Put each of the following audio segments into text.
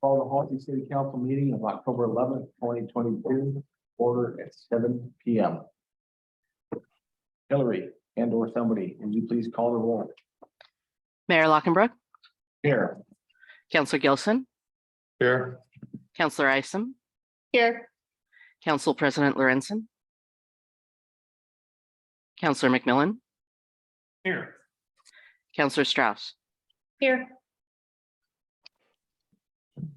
Call the Halsey City Council meeting of October 11th, 2022, order at 7 p.m. Hillary and/or somebody, would you please call the roll? Mayor Lockenbrook, Here. Councillor Gilson, Here. Councillor Isom, Here. Council President Lorenzen, Councillor McMillan, Here. Councillor Strauss. Here.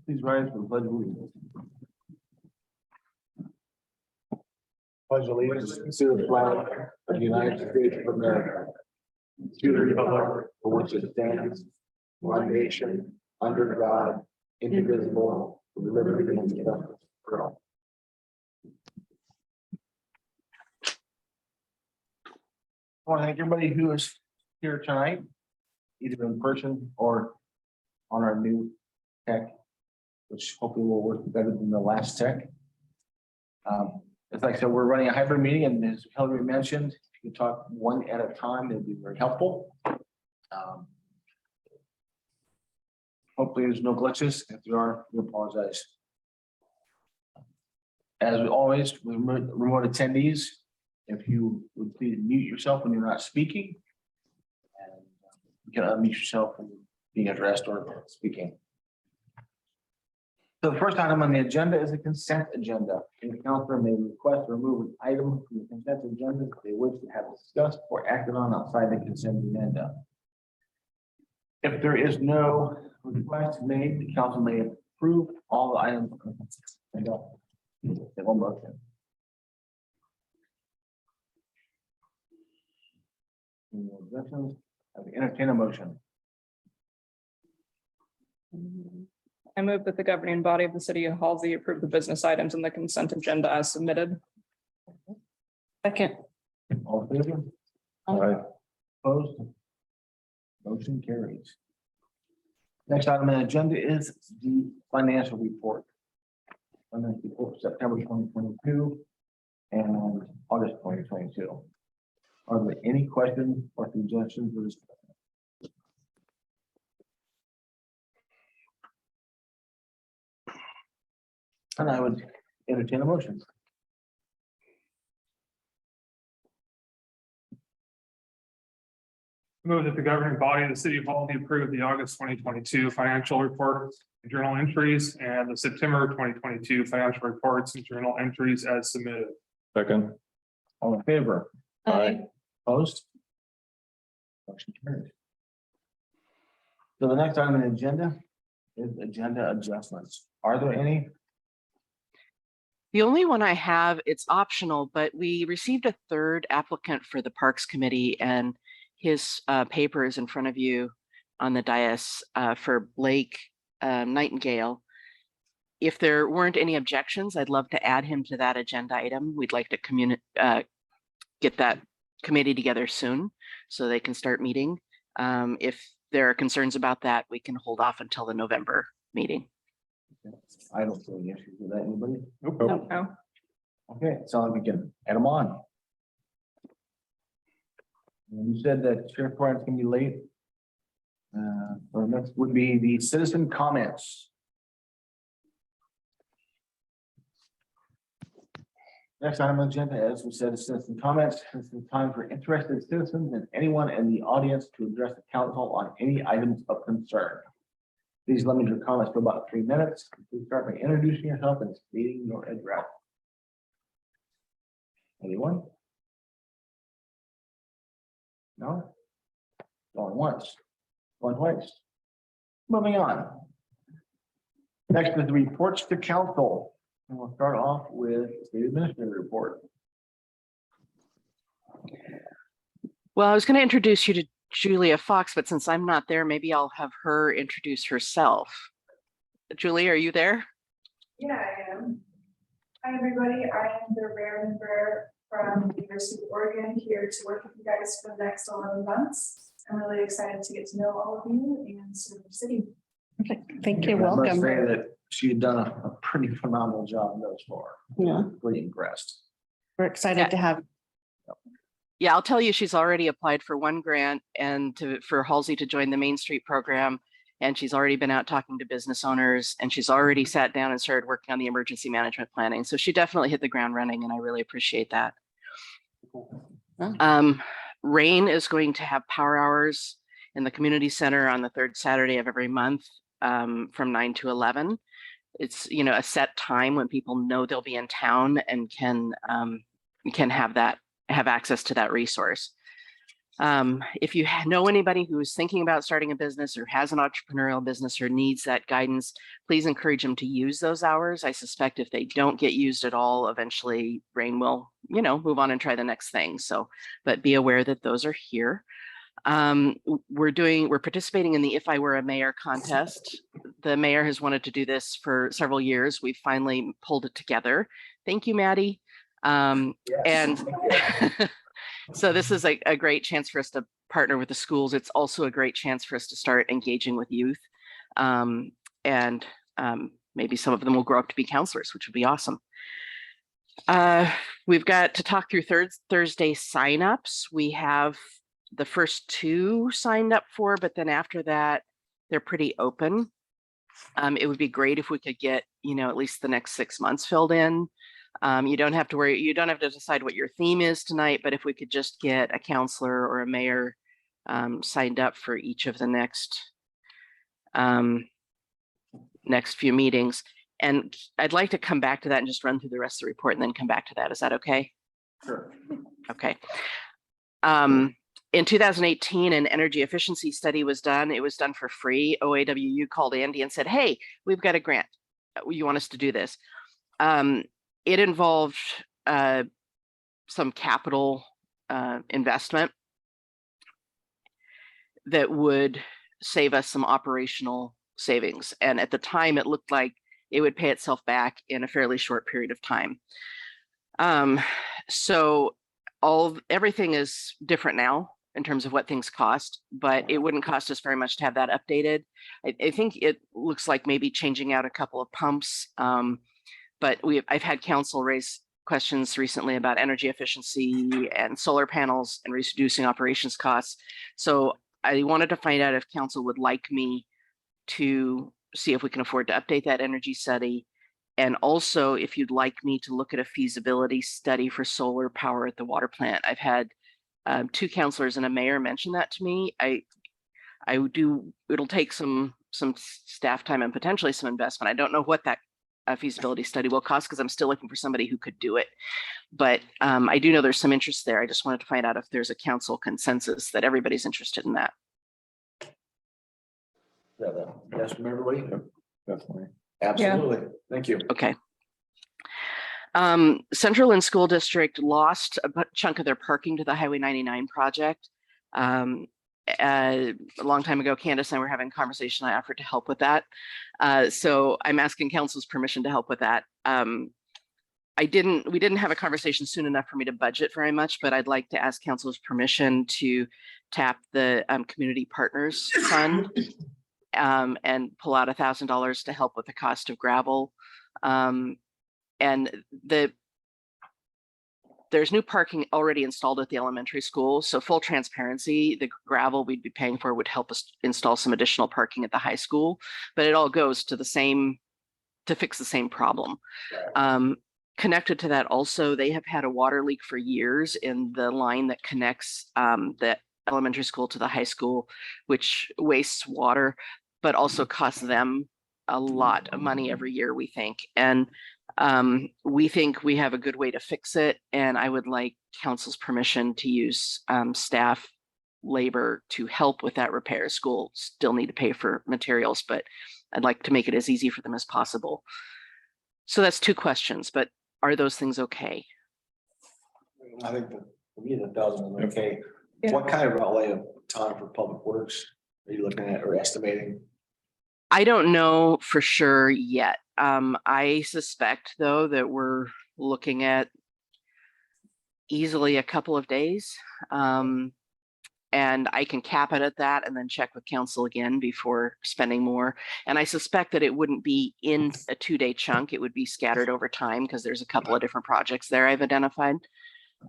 Please rise for the pledge of allegiance. Pledge allegiance to the flag of the United States of America, to the republic for which it stands, one nation, under God, indivisible, with liberty and justice for all. I want to thank everybody who is here tonight, either in person or on our new tech, which hopefully will work better than the last tech. As I said, we're running a hybrid meeting, and as Hillary mentioned, if you can talk one at a time, that'd be very helpful. Hopefully there's no glitches. If there are, we apologize. As always, remote attendees, if you would please mute yourself when you're not speaking. And you can unmute yourself when being addressed or speaking. So the first item on the agenda is a consent agenda. The councilor may request to remove an item from the consent agenda if they wish to have discussed or acted on outside the consent agenda. If there is no request made, the council may approve all the items on the consent agenda. One motion. Any objections? I will entertain a motion. I move that the governing body of the city of Halsey approve the business items in the consent agenda as submitted. Second. All in favor? Aye. Opposed? Motion carries. Next item on the agenda is the financial report. Financial report for September 2022 and August 2022. Are there any questions or suggestions for this? And I would entertain a motion. Move that the governing body of the city of Halsey approve the August 2022 financial reports and journal entries and the September 2022 financial reports and journal entries as submitted. Second. All in favor? Aye. Opposed? Motion carries. So the next item on the agenda is agenda adjustments. Are there any? The only one I have, it's optional, but we received a third applicant for the Parks Committee, and his paper is in front of you on the dais for Blake Nightingale. If there weren't any objections, I'd love to add him to that agenda item. We'd like to get that committee together soon so they can start meeting. If there are concerns about that, we can hold off until the November meeting. I don't see any issues with that. Anybody? No, no. Okay, so we can add them on. And you said that Sheriff Brian's gonna be late. So next would be the citizen comments. Next item on the agenda, as we said, is citizen comments. This is time for interested citizens and anyone in the audience to address the council on any items of concern. Please limit your comments to about 3 minutes. Please start by introducing yourself and stating your address. Anyone? No? Going once, going twice. Moving on. Next is the reports to council. And we'll start off with the administrative report. Well, I was going to introduce you to Julia Fox, but since I'm not there, maybe I'll have her introduce herself. Julie, are you there? Yeah, I am. Hi, everybody. I am the rare member from the University of Oregon here to work with you guys for the next 11 months. I'm really excited to get to know all of you and serve the city. Thank you. I must Welcome. say that she had done a pretty phenomenal job thus far. Yeah, Pretty impressed. we're excited Yeah. to have. Yeah, I'll tell you, she's already applied for one grant and for Halsey to join the Main Street program. and she's already been out talking to business owners, and she's already sat down and started working on the emergency management planning. So she definitely hit the ground running, and I really appreciate that. Rain is going to have power hours in the community center on the third Saturday of every month, from 9 to 11. It's, you know, a set time when people know they'll be in town and can have access to that resource. If you know anybody who's thinking about starting a business or has an entrepreneurial business or needs that guidance, please encourage them to use those hours. I suspect if they don't get used at all, eventually Rain will, you know, move on and try the next thing. So, but be aware that those are here. We're participating in the If I Were a Mayor contest. The mayor has wanted to do this for several years. We've finally pulled it together. Thank you, Maddie. And so this is a great chance for us to partner with the schools. It's also a great chance for us to start engaging with youth. Maybe some of them will grow up to be counselors, which would be awesome. We've got to talk through Thursday signups. We have the first 2 signed up for, but then after that, they're pretty open. It would be great if we could get, you know, at least the next 6 months filled in. You don't have to worry, you don't have to decide what your theme is tonight, but if we could just get a counselor or a mayor signed up for each of the next few meetings. And I'd like to come back to that and just run through the rest of the report and then come back to that. Is that okay? Sure. Okay. In 2018, an energy efficiency study was done. It was done for free. OAWU called Andy and said, hey, we've got a grant. You want us to do this? It involved some capital investment that would save us some operational savings. And at the time, it looked like it would pay itself back in a fairly short period of time. So everything is different now in terms of what things cost, but it wouldn't cost us very much to have that updated. I think it looks like maybe changing out a couple of pumps. But I've had council raise questions recently about energy efficiency and solar panels and reducing operations costs. So I wanted to find out if council would like me to see if we can afford to update that energy study. And also if you'd like me to look at a feasibility study for solar power at the water plant. I've had 2 councilors and a mayor mention that to me. It'll take some staff time and potentially some investment. I don't know what that feasibility study will cost because I'm still looking for somebody who could do it. But I do know there's some interest there. I just wanted to find out if there's a council consensus that everybody's interested in that. Yes, from everybody? Definitely. Absolutely. Thank you. Okay. Central Lynn School District lost a chunk of their parking to the Highway 99 project. A long time ago, Candace and I were having a conversation. I offered to help with that. So I'm asking council's permission to help with that. We didn't have a conversation soon enough for me to budget very much, but I'd like to ask council's permission to tap the Community Partners Fund and pull out $1,000 to help with the cost of gravel. And there's new parking already installed at the elementary school. So full transparency, the gravel we'd be paying for would help us install some additional parking at the high school, but it all goes to fix the same problem. Connected to that also, they have had a water leak for years in the line that connects the elementary school to the high school, which wastes water, but also costs them a lot of money every year, we think. And we think we have a good way to fix it. And I would like council's permission to use staff labor to help with that repair. School still need to pay for materials, but I'd like to make it as easy for them as possible. So that's 2 questions, but are those things okay? I think that for me, the 1,000 is okay. Yeah. What kind of outlay of time for public works are you looking at or estimating? I don't know for sure yet. I suspect though that we're looking at easily a couple of days. And I can cap it at that and then check with council again before spending more. And I suspect that it wouldn't be in a 2-day chunk. It would be scattered over time because there's a couple of different projects there I've identified.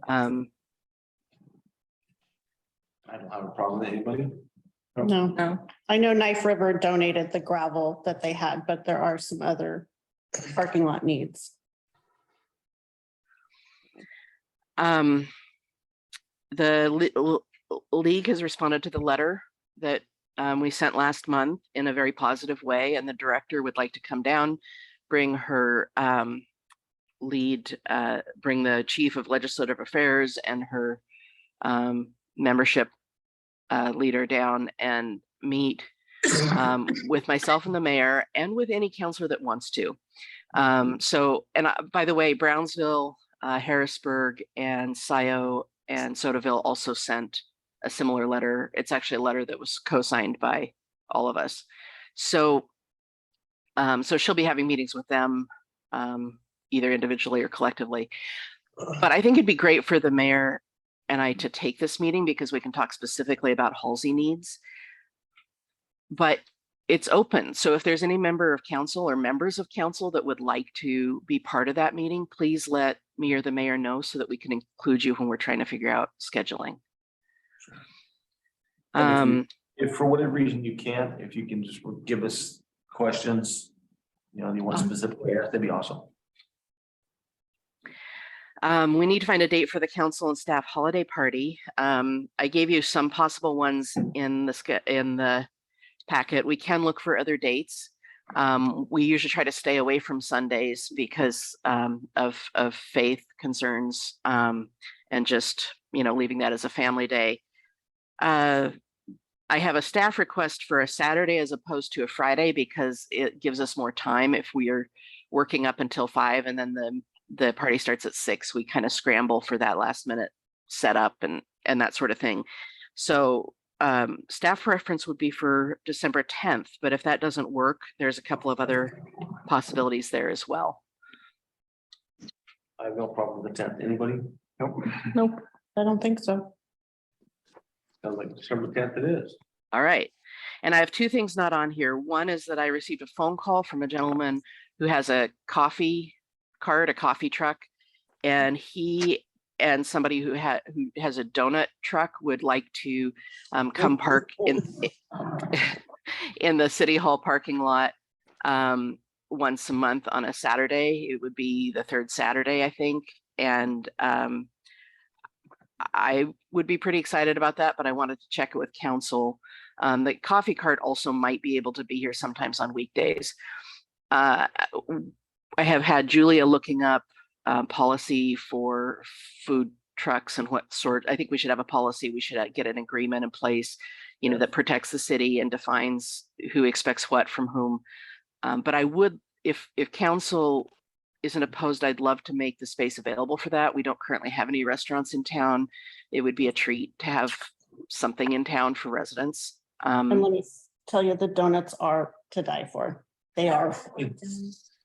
I don't have a problem with anybody. No, No. I know Knife River donated the gravel that they had, but there are some other parking lot needs. The league has responded to the letter that we sent last month in a very positive way, and the director would like to come down, bring her bring the chief of legislative affairs and her membership leader down and meet with myself and the mayor and with any counselor that wants to. By the way, Brownsville, Harrisburg, and Scioto and Sotaville also sent a similar letter. It's actually a letter that was co-signed by all of us. So she'll be having meetings with them, either individually or collectively. But I think it'd be great for the mayor and I to take this meeting because we can talk specifically about Halsey needs. But it's open. So if there's any member of council or members of council that would like to be part of that meeting, please let me or the mayor know so that we can include you when we're trying to figure out scheduling. And if for whatever reason you can't, if you can just give us questions, you want specifically, that'd be awesome. We need to find a date for the council and staff holiday party. I gave you some possible ones in the packet. We can look for other dates. We usually try to stay away from Sundays because of faith concerns and just leaving that as a family day. I have a staff request for a Saturday as opposed to a Friday because it gives us more time if we are working up until 5 and then the party starts at 6. We kind of scramble for that last minute setup and that sort of thing. So staff preference would be for December 10th, but if that doesn't work, there's a couple of other possibilities there as well. I have no problem with the 10th. Anybody? Nope. Nope, I don't think so. Sounds like December 10th it is. All right. And I have two things not on here. One is that I received a phone call from a gentleman who has a coffee cart, a coffee truck, and he and somebody who has a donut truck would like to come park in the city hall parking lot once a month on a Saturday. It would be the third Saturday, I think. And I would be pretty excited about that, but I wanted to check it with council. The coffee cart also might be able to be here sometimes on weekdays. I have had Julia looking up policy for food trucks and what sort. I think we should have a policy. We should get an agreement in place, that protects the city and defines who expects what from whom. But I would, if council isn't opposed, I'd love to make the space available for that. We don't currently have any restaurants in town. It would be a treat to have something in town for residents. And let me tell you, the donuts are to die for. They are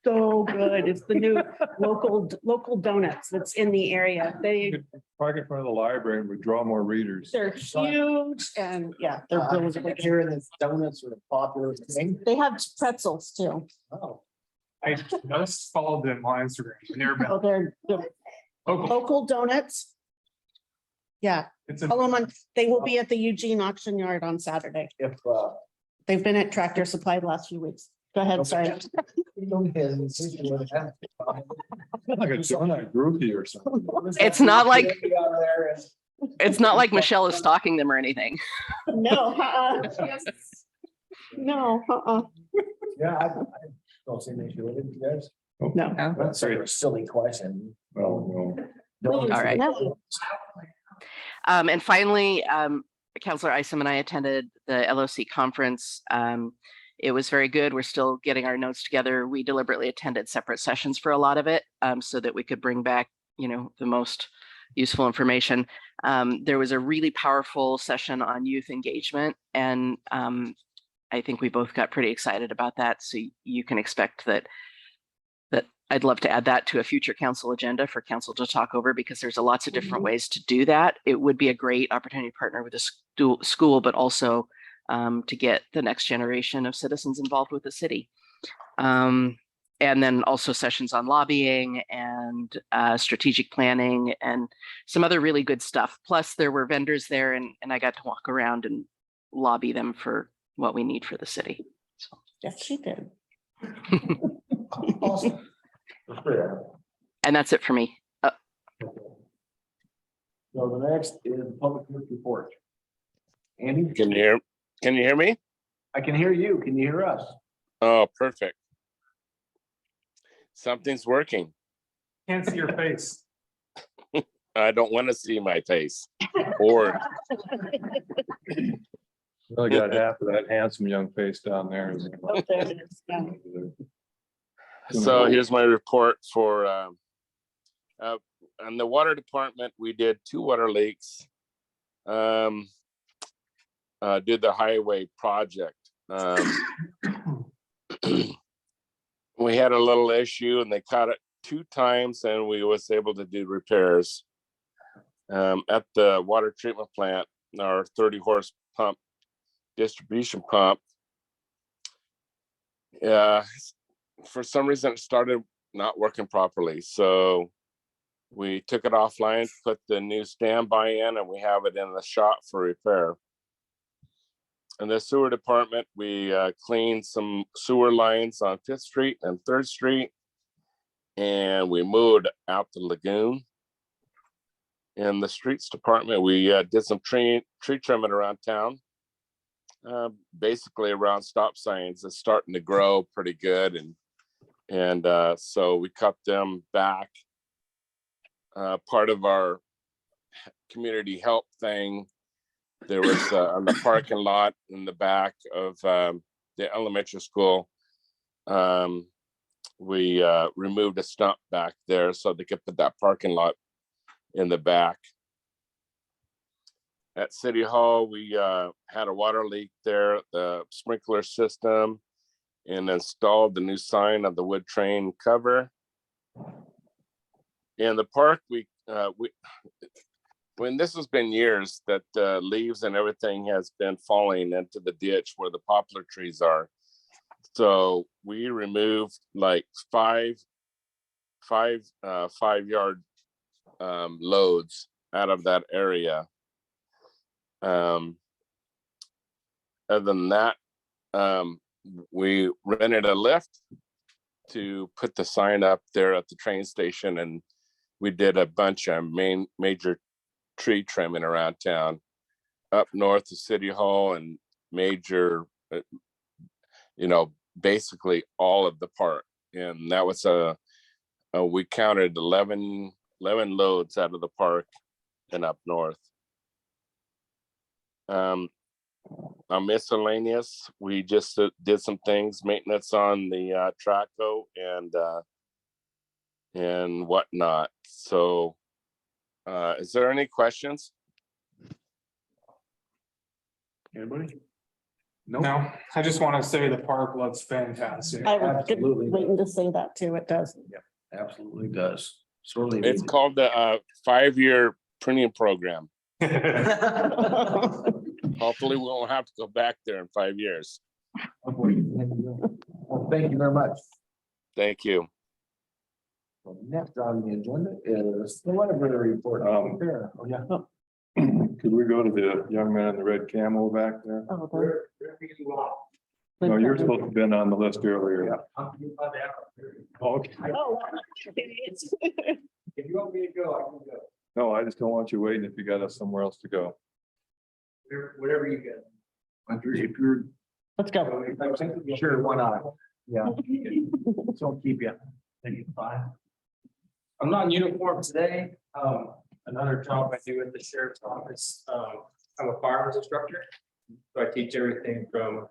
so good. It's the new local donuts that's in the area. Park in front of the library and would draw more readers. They're huge and yeah, they're really Hearing that donuts are a popular thing. They have pretzels too. Oh. I just followed them on Instagram. Oh, they're local donuts. Yeah, follow them on. They will be at the Eugene auction yard on Saturday. If They've been at Tractor Supply the last few weeks. Go ahead, sorry. Like a donut groupie or something. It's not like Michelle is stalking them or anything. No, no, Yeah, I don't see an issue with it, you guys. no. That's a silly question. Well, All right. No. And finally, Councilor Isom and I attended the LOC conference. It was very good. We're still getting our notes together. We deliberately attended separate sessions for a lot of it so that we could bring back, the most useful information. There was a really powerful session on youth engagement, and I think we both got pretty excited about that. So you can expect that I'd love to add that to a future council agenda for council to talk over, because there's lots of different ways to do that. It would be a great opportunity to partner with the school, but also to get the next generation of citizens involved with the city. And then also sessions on lobbying and strategic planning and some other really good stuff. Plus there were vendors there and I got to walk around and lobby them for what we need for the city. So, Yes, she did. Awesome. and that's it for me. So the next is the public works report. Andy, Can you hear me? I can hear you. Can you hear us? Oh, perfect. Something's working. Can't see your face. I don't want to see my face. Or I got half of that handsome young face down there. Oh, there it is. Yeah. so here's my report for on the water department, we did 2 water leaks. Did the highway project. We had a little issue and they caught it 2 times and we was able to do repairs. At the water treatment plant, our 30 horse pump, distribution pump. For some reason it started not working properly. So we took it offline, put the new standby in, and we have it in the shop for repair. In the sewer department, we cleaned some sewer lines on 5th Street and 3rd Street. And we moved out the lagoon. In the streets department, we did some tree trimming around town. Basically around stop signs. It's starting to grow pretty good. And so we cut them back. Part of our community help thing, there was on the parking lot in the back of the elementary school. We removed a stump back there so they could put that parking lot in the back. At City Hall, we had a water leak there, the sprinkler system, and installed the new sign of the wood train cover. In the park, when this has been years that leaves and everything has been falling into the ditch where the poplar trees are. So we removed like 5 5-yard loads out of that area. Other than that, we rented a lift to put the sign up there at the train station, and we did a bunch of major tree trimming around town, up north of City Hall and major, basically all of the park. And that was we counted 11 loads out of the park and up north. On miscellaneous, we just did some things, maintenance on the Traco and whatnot. So is there any questions? Anybody? No, I just want to say the park looks fantastic. I was Absolutely. waiting to say that too. It does. Absolutely does. Sorely. It's called the 5-year printing program. Hopefully we won't have to go back there in 5 years. Well, thank you very much. Thank you. Well, next on the agenda is the library report. There. Oh, yeah. Could we go to the young man in the red camel back there? Oh, No, you're supposed to have been on the list earlier. Okay. Oh. If you want me to go, I can go. No, I just don't want you waiting if you got us somewhere else to go. Whatever you get. If you're Let's go. sure, why not? Yeah. So keep you. Thank you. Bye. I'm not in uniform today. Another job I do at the sheriff's office. I'm a firearms instructor. So I teach everything from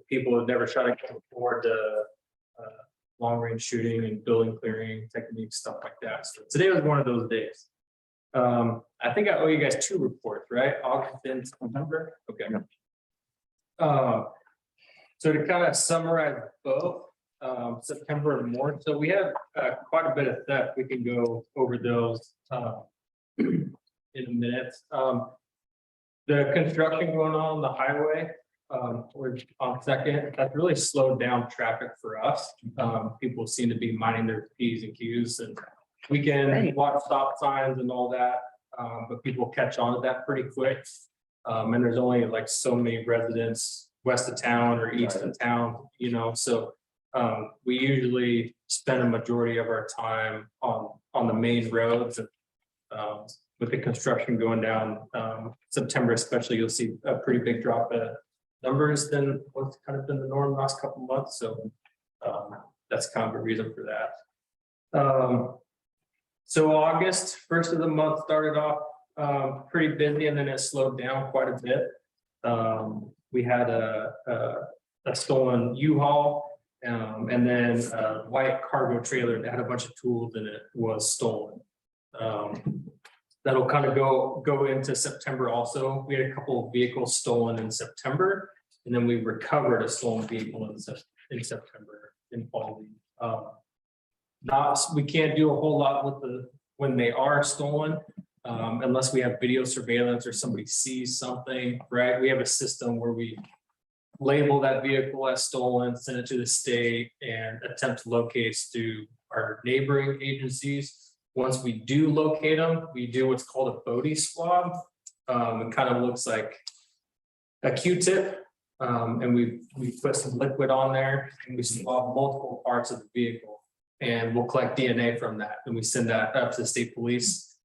people who've never shot a gun before to long range shooting and building clearing techniques, stuff like that. So today was one of those days. I think I owe you guys 2 reports, right? August and September. Okay. So to kind of summarize both, September and more. So we have quite a bit of theft. We can go over those in a minute. The construction going on the highway, we're on 2nd, that's really slowed down traffic for us. People seem to be minding their P's and Q's, and we can watch stop signs and all that, but people catch on to that pretty quick. And there's only like so many residents west of town or east of town, you know, so. We usually spend a majority of our time on the main roads. With the construction going down, September especially, you'll see a pretty big drop in numbers than what's kind of been the norm the last couple of months, so. That's kind of a reason for that. So August, first of the month started off pretty busy and then it slowed down quite a bit. We had a stolen U-Haul. And then a white cargo trailer that had a bunch of tools in it was stolen. That'll kind of go into September also. We had a couple of vehicles stolen in September, and then we recovered a stolen vehicle in September in Falvey. We can't do a whole lot with when they are stolen, unless we have video surveillance or somebody sees something, right? We have a system where we label that vehicle as stolen, send it to the state, and attempt to locate through our neighboring agencies. Once we do locate them, we do what's called a Bodie swab. It kind of looks like a Q-tip, and we put some liquid on there, and we swab multiple parts of the vehicle, and we'll collect DNA from that, and we send that up to the state police.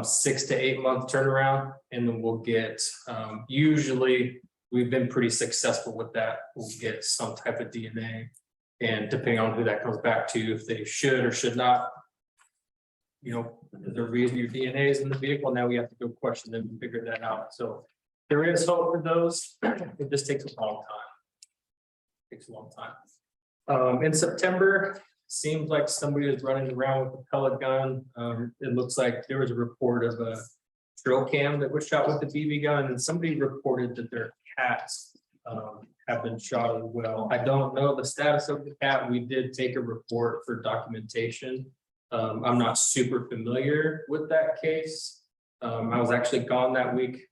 6 to 8 month turnaround, and then we'll get usually. We've been pretty successful with that. We'll get some type of DNA, and depending on who that comes back to, if they should or should not, you know, the reason your DNA is in the vehicle, now we have to go question them and figure that out. So there is hope for those. It just takes a long time. Takes a long time. In September, seems like somebody was running around with a pellet gun. It looks like there was a report of a trail cam that was shot with the BB gun, and somebody reported that their cats have been shot as well. I don't know the status of the cat. We did take a report for documentation. I'm not super familiar with that case. I was actually gone that week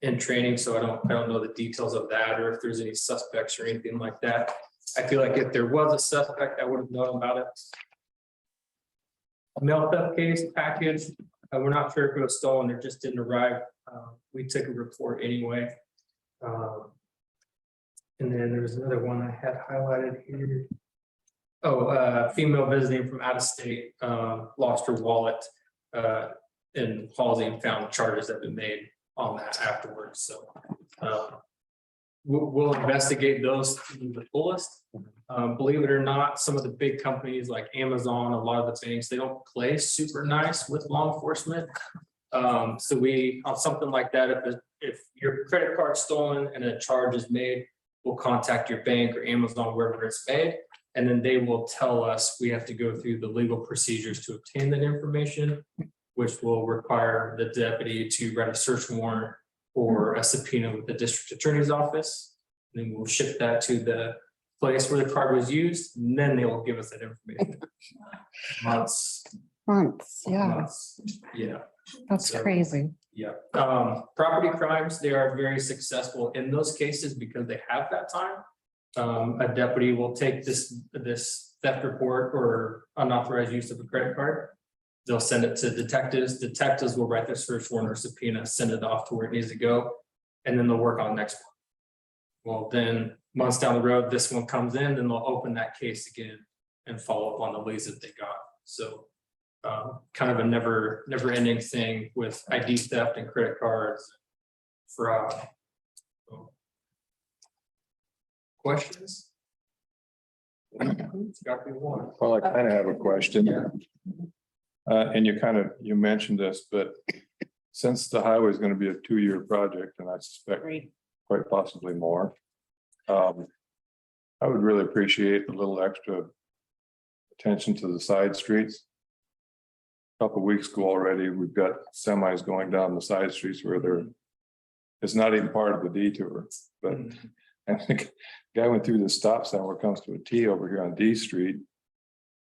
in training, so I don't know the details of that or if there's any suspects or anything like that. I feel like if there was a suspect, I would have known about it. Mail theft case package. We're not sure if it was stolen or just didn't arrive. We took a report anyway. And then there was another one I had highlighted here. Oh, female visiting from out of state lost her wallet in Halsey and found charges that have been made on that afterwards. So we'll investigate those to the fullest. Believe it or not, some of the big companies like Amazon, a lot of the banks, they don't play super nice with law enforcement. So we, on something like that, if your credit card's stolen and a charge is made, we'll contact your bank or Amazon, wherever it's made, and then they will tell us we have to go through the legal procedures to obtain that information, which will require the deputy to write a search warrant or a subpoena with the district attorney's office. And then we'll ship that to the place where the card was used, and then they will give us that information. Months. Yeah. Months. Yeah. That's So- crazy. Yeah, property crimes, they are very successful in those cases because they have that time. A deputy will take this theft report or unauthorized use of a credit card. They'll send it to detectives. Detectives will write their search warrant or subpoena, send it off to where it needs to go, and then they'll work on the next one. Well, then months down the road, this one comes in, then they'll open that case again and follow up on the leads that they got. So kind of a never ending thing with ID theft and credit cards, fraud. So, questions? It's got to be one. Well, I kind of have a question. And you mentioned this, but since the highway is going to be a 2-year project, and I suspect quite possibly more, I would really appreciate a little extra attention to the side streets. Couple weeks ago already, we've got semis going down the side streets where it's not even part of the detour, but I think guy went through the stop sign where it comes to a T over here on D Street.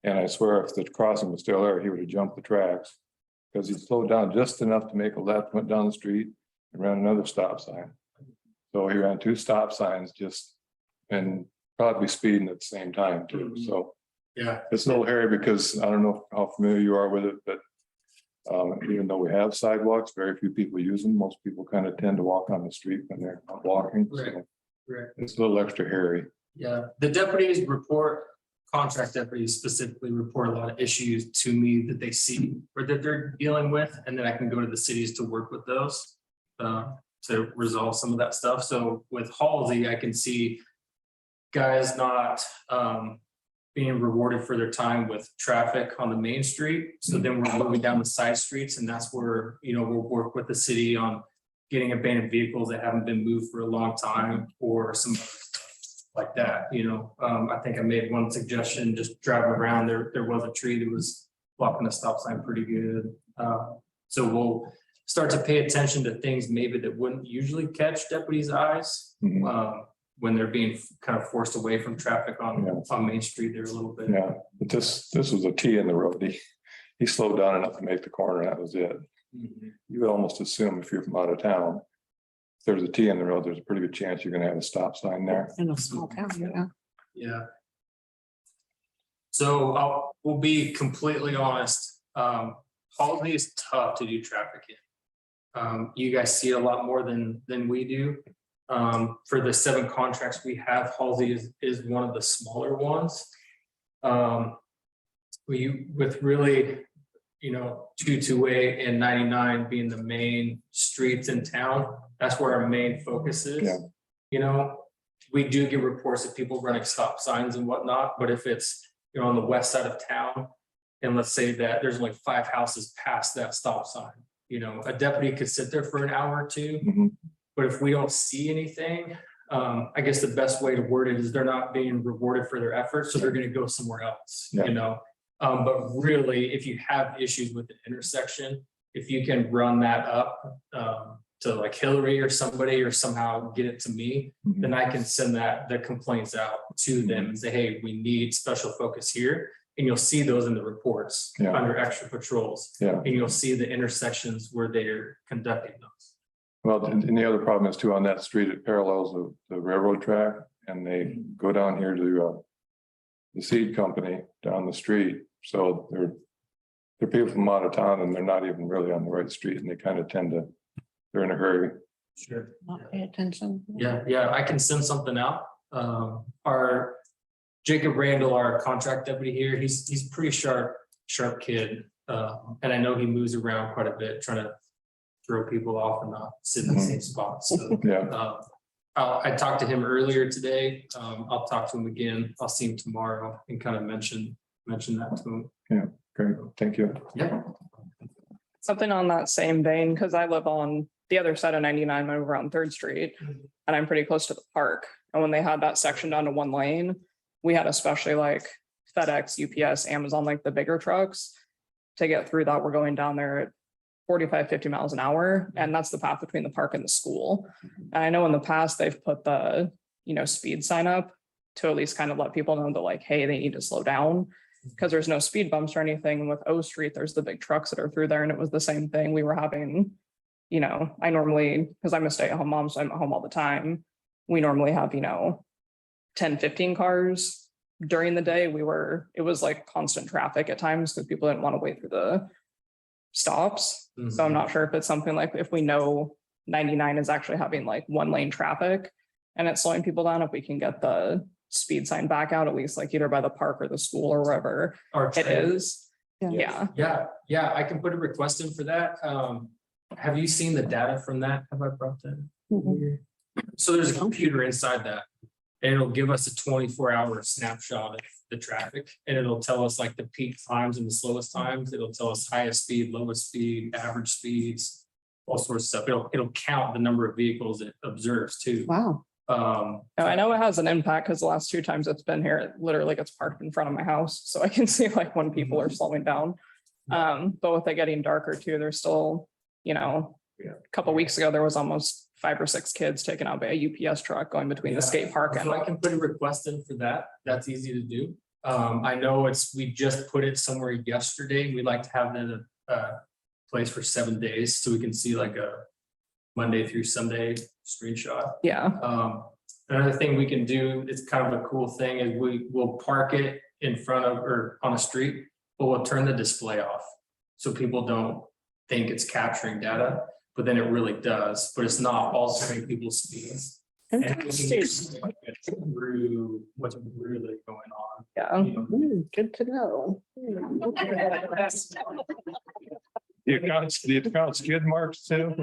And I swear if the crossing was still there, he would have jumped the tracks because he slowed down just enough to make a left, went down the street and ran another stop sign. So he ran 2 stop signs and probably speeding at the same time too. So Yeah, it's a little hairy because I don't know how familiar you are with it, but Even though we have sidewalks, very few people use them. Most people kind of tend to walk on the street when they're not walking. So Right. Right. it's a little extra hairy. Yeah, the deputies report, contract deputies specifically report a lot of issues to me that they see or that they're dealing with, and then I can go to the cities to work with those. To resolve some of that stuff. So with Halsey, I can see guys not being rewarded for their time with traffic on the main street. So then we're moving down the side streets, and that's where, we'll work with the city on getting abandoned vehicles that haven't been moved for a long time or some other stuff like that, I think I made one suggestion, just driving around there was a tree that was blocking the stop sign pretty good. So we'll start to pay attention to things maybe that wouldn't usually catch deputies' eyes. Mhm. When they're being kind of forced away from traffic on Main Street there a little bit. Yeah, but this was a T in the road. He slowed down enough to make the corner. That was it. Mhm. You would almost assume if you're from out of town, if there's a T in the road, there's a pretty good chance you're gonna have a stop sign there. In a small town, yeah. Yeah. So we'll be completely honest. Halsey is tough to do traffic in. You guys see it a lot more than we do. For the 7 contracts we have, Halsey is one of the smaller ones. With really, 228 and 99 being the main streets in town, that's where our main focus is. Yeah. We do get reports of people running stop signs and whatnot, but if it's, on the west side of town, and let's say that there's only 5 houses past that stop sign, a deputy could sit there for an hour or two. Mhm. But if we don't see anything, I guess the best way to word it is they're not being rewarded for their efforts, so they're gonna go somewhere else, Yeah. But really, if you have issues with the intersection, if you can run that up to like Hillary or somebody, or somehow get it to me, Mhm. then I can send the complaints out to them and say, hey, we need special focus here. And you'll see those in the reports Yeah. under extra patrols. Yeah. And you'll see the intersections where they're conducting those. Well, and the other problem is too, on that street, it parallels the railroad track, and they go down here to the seed company down the street. So they're people from out of town, and they're not even really on the right street, and they kind of they're in a hurry. Sure. Not pay attention. Yeah, I can send something out. Our Jacob Randall, our contract deputy here, he's pretty sharp kid. And I know he moves around quite a bit, trying to throw people off and not sit in the same spot. So Yeah, I talked to him earlier today. I'll talk to him again. I'll see him tomorrow and kind of mention that to him. great, thank you. Yeah. Something on that same vein, because I live on the other side of 99 over on 3rd Street, and I'm pretty close to the park. And when they had that section down to 1 lane, we had especially like FedEx, UPS, Amazon, like the bigger trucks. To get through that, we're going down there at 45, 50 miles an hour, and that's the path between the park and the school. And I know in the past, they've put the, speed sign up to at least kind of let people know that like, hey, they need to slow down. Because there's no speed bumps or anything. With O Street, there's the big trucks that are through there, and it was the same thing. We were having, I normally, because I'm a stay-at-home mom, so I'm at home all the time. We normally have, 10, 15 cars during the day. It was like constant traffic at times because people didn't want to wait through the stops. So I'm not sure if it's something like, if we know 99 is actually having like 1 lane traffic and it's slowing people down, if we can get the speed sign back out, at least like either by the park or the school or wherever Our it is. Yeah. Yeah, I can put a request in for that. Have you seen the data from that? Have I brought that? Mhm. So there's a computer inside that. And it'll give us a 24-hour snapshot of the traffic, and it'll tell us like the peak times and the slowest times. It'll tell us highest speed, lowest speed, average speeds, all sorts of stuff. It'll count the number of vehicles it observes too. Wow. Now, I know it has an impact because the last 2 times it's been here, it literally gets parked in front of my house. So I can see like when people are slowing down. But with it getting darker too, there's still, a couple weeks ago, there was almost 5 or 6 kids taken out by a UPS truck going between the skate park and. So I can put a request in for that. That's easy to do. I know we just put it somewhere yesterday. We'd like to have it in a place for 7 days so we can see like a Monday through Sunday screenshot. Yeah, Another thing we can do, it's kind of a cool thing, is we will park it in front of or on a street, but we'll turn the display off. So people don't think it's capturing data, but then it really does, but it's not altering people's speeds. And Interesting. through what's really going on. Yeah. You know, Good to know. The account skid marks too.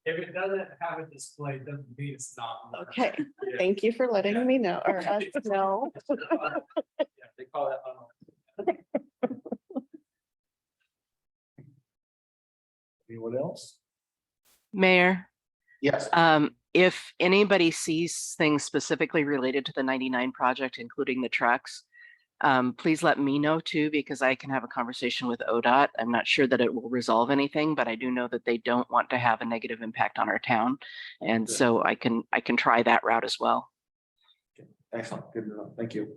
If it doesn't have a display, it doesn't mean it's not. Okay, thank you for letting me know, or us know. Yeah, they call that. Anyone else? Mayor, Yes. if anybody sees things specifically related to the 99 project, including the trucks, please let me know too, because I can have a conversation with ODOT. I'm not sure that it will resolve anything, but I do know that they don't want to have a negative impact on our town. And Good. so I can try that route as well. Excellent. Good to know. Thank you.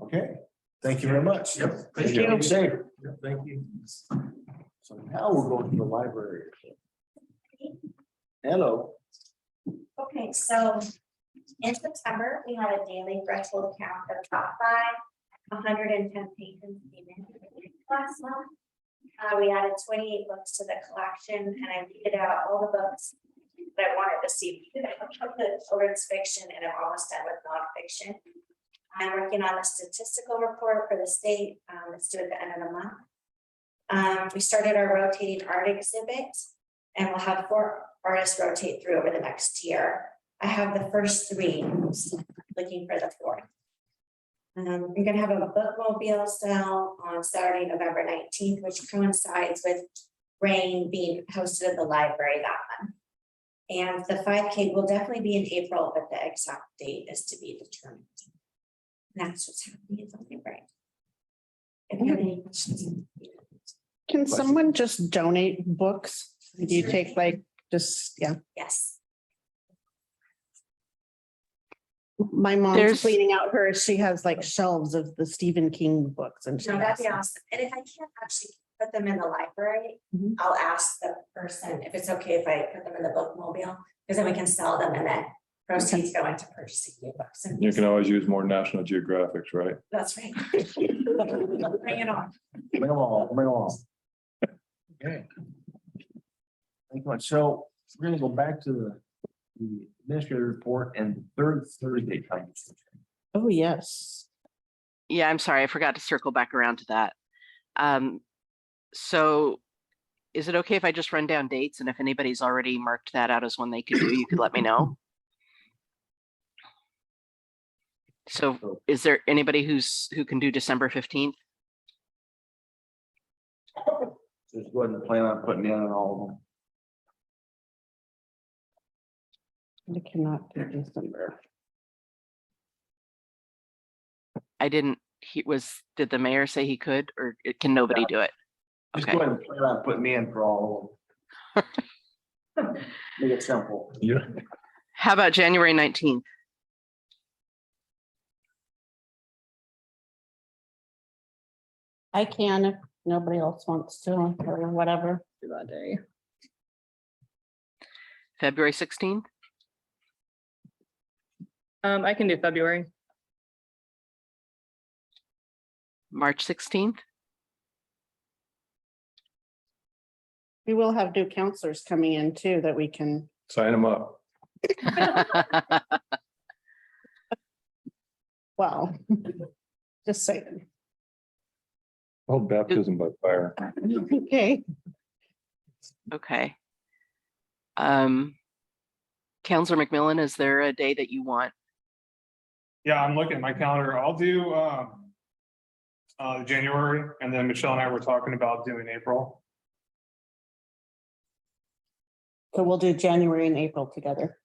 Okay, thank you very much. Yep. Thank you. Safe. Thank you. So now we're going to the library. Hello. Okay, so in September, we had a daily threshold count of top 110 patrons came in last month. We added 28 books to the collection, and I weeded out all the books that I wanted to see. Children's fiction, and I'm almost done with nonfiction. I'm working on a statistical report for the state. It's due at the end of the month. We started our rotating art exhibit, and we'll have 4 artists rotate through over the next year. I have the first 3, looking for the 4th. We're gonna have a bookmobile sale on Saturday, November 19th, which coincides with rain being hosted at the library that month. And the 5K will definitely be in April, but the exact date is to be determined. And that's what's happening at the library. If you have any questions. Can someone just donate books? Do you take like, just, yeah, Yes. my mom's There's- cleaning out hers. She has like shelves of the Stephen King books and. she No, that'd has be them. awesome. And if I can't actually put them in the library, Mhm. I'll ask the person if it's okay if I put them in the bookmobile, because then we can sell them and then proceeds go into purchasing new books. And You can always use more National Geographics, right? That's right. Bring it on. Bring them all, bring them all. Okay. Thank you much. So we're gonna go back to the administrative report and third Thursday time. Oh, yes. Yeah, I'm sorry, I forgot to circle back around to that. So is it okay if I just run down dates, and if anybody's already marked that out as one they could do, you could let me know? So is there anybody who can do December 15th? Just go ahead and plan on putting in on all I cannot do December. I didn't, did the mayor say he could, or can nobody do it? of them. Just Okay. go ahead and plan on putting me in for all of them. Make it simple. Yeah. How about January 19th? I can if nobody else wants to, or whatever. Do that day. February 16th? I can do February. March 16th? We will have new counselors coming in too that we can, Sign them up. well, just saying. Oh, baptism by fire. Okay. Okay. Counselor McMillan, is there a day that you want? Yeah, I'm looking at my calendar. I'll do January, and then Michelle and I were talking about doing April. So we'll do January and April together.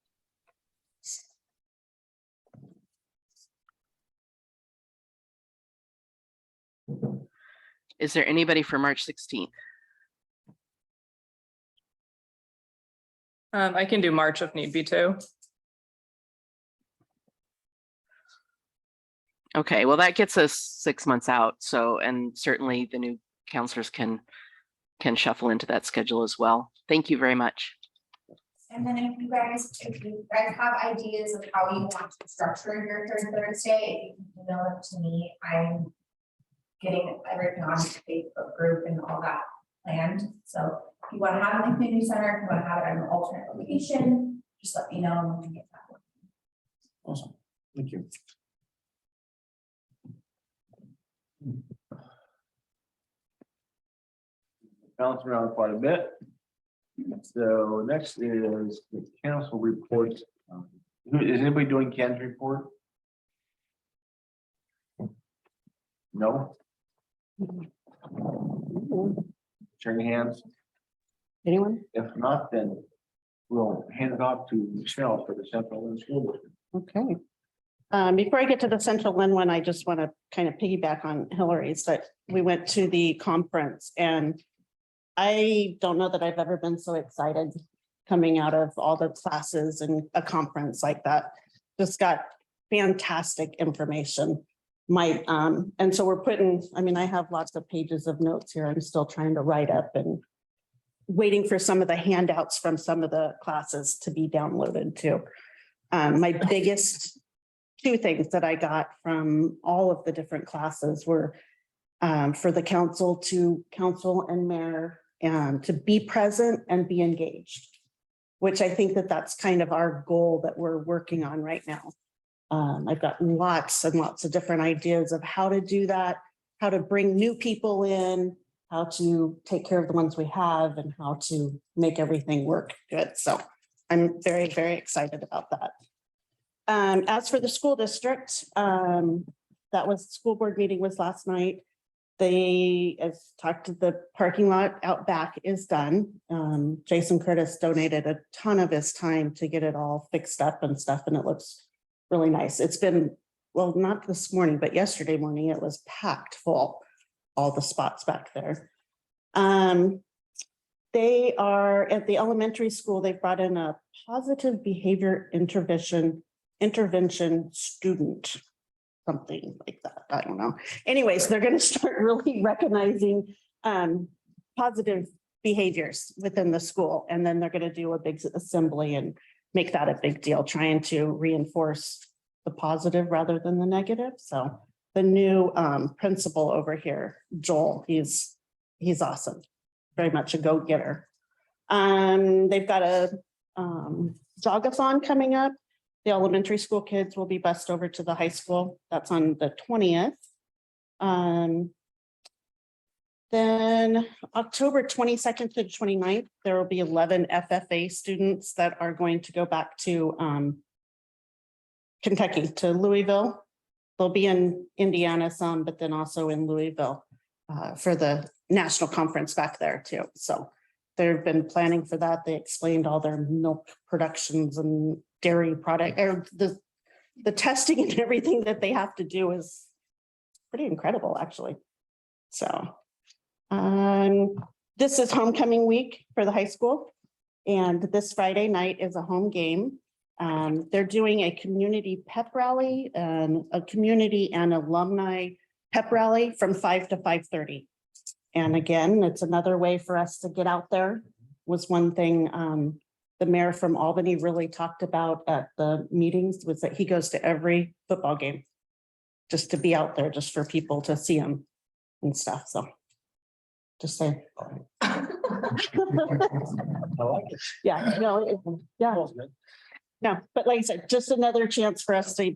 Is there anybody for March 16th? I can do March if need be too. Okay, well, that gets us 6 months out. So, and certainly the new counselors can shuffle into that schedule as well. Thank you very much. And then if you guys have ideas of how you want to structure your third Thursday, you can email them to me. I'm getting everything on the Facebook group and all that planned. So if you want to have it in the community center, if you want to have it in an alternate location, just let me know and we can get that. Awesome, thank you. Bouncing around quite a bit. So next is the council report. Is anybody doing Ken's report? No? Turn your hands. Anyone? If not, then we'll hand it off to Michelle for the Central Lynn School District. Okay. Before I get to the Central Lynn one, I just want to kind of piggyback on Hillary's, but we went to the conference and I don't know that I've ever been so excited coming out of all the classes and a conference like that. Just got fantastic information. And so we're putting, I mean, I have lots of pages of notes here. I'm still trying to write up and waiting for some of the handouts from some of the classes to be downloaded too. My biggest two things that I got from all of the different classes were for the council and mayor to be present and be engaged, which I think that that's kind of our goal that we're working on right now. I've got lots and lots of different ideas of how to do that, how to bring new people in, how to take care of the ones we have and how to make everything work good. So I'm very, very excited about that. As for the school district, that was school board meeting was last night. They, as talked to the parking lot out back is done. Jason Curtis donated a ton of his time to get it all fixed up and stuff, and it looks really nice. It's been, well, not this morning, but yesterday morning, it was packed full, all the spots back there. They are at the elementary school, they brought in a positive behavior intervention student, something like that. I don't know. Anyways, they're going to start really recognizing positive behaviors within the school. And then they're going to do a big assembly and make that a big deal, trying to reinforce the positive rather than the negative. So the new principal over here, Joel, he's awesome. Very much a go-getter. They've got a jogathon coming up. The elementary school kids will be bused over to the high school. That's on the 20th. Then October 22nd to 29th, there will be 11 FFA students that are going to go back to Kentucky, to Louisville. They'll be in Indiana some, but then also in Louisville for the national conference back there too. So they've been planning for that. They explained all their milk productions and dairy product, or the testing and everything that they have to do is pretty incredible, actually. So this is homecoming week for the high school. And this Friday night is a home game. They're doing a community pep rally and a community and alumni pep rally from 5 to 5:30. And again, it's another way for us to get out there. Was one thing the mayor from Albany really talked about at the meetings, was that he goes to every football game just to be out there, just for people to see him and stuff. So just say. I like it. Yeah, no, yeah. No, but like I said, just another chance for us to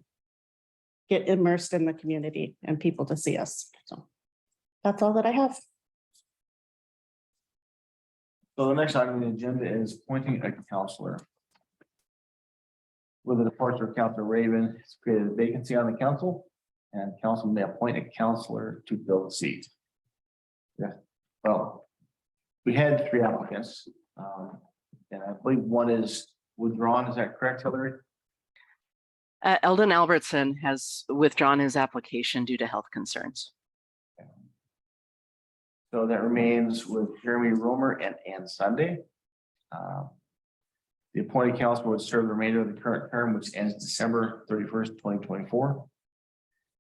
get immersed in the community and people to see us. So that's all that I have. So the next item on the agenda is appointing a counselor. With the departure of Counselor Raven, it's created a vacancy on the council, and council may appoint a counselor to fill the seat. Yeah, well, we had 3 applicants, and I believe one is withdrawn. Is that correct, Hillary? Eldon Albertson has withdrawn his application due to health concerns. So that remains with Jeremy Romer and Ann Sunday. The appointed council would serve the remainder of the current term, which ends December 31st, 2024.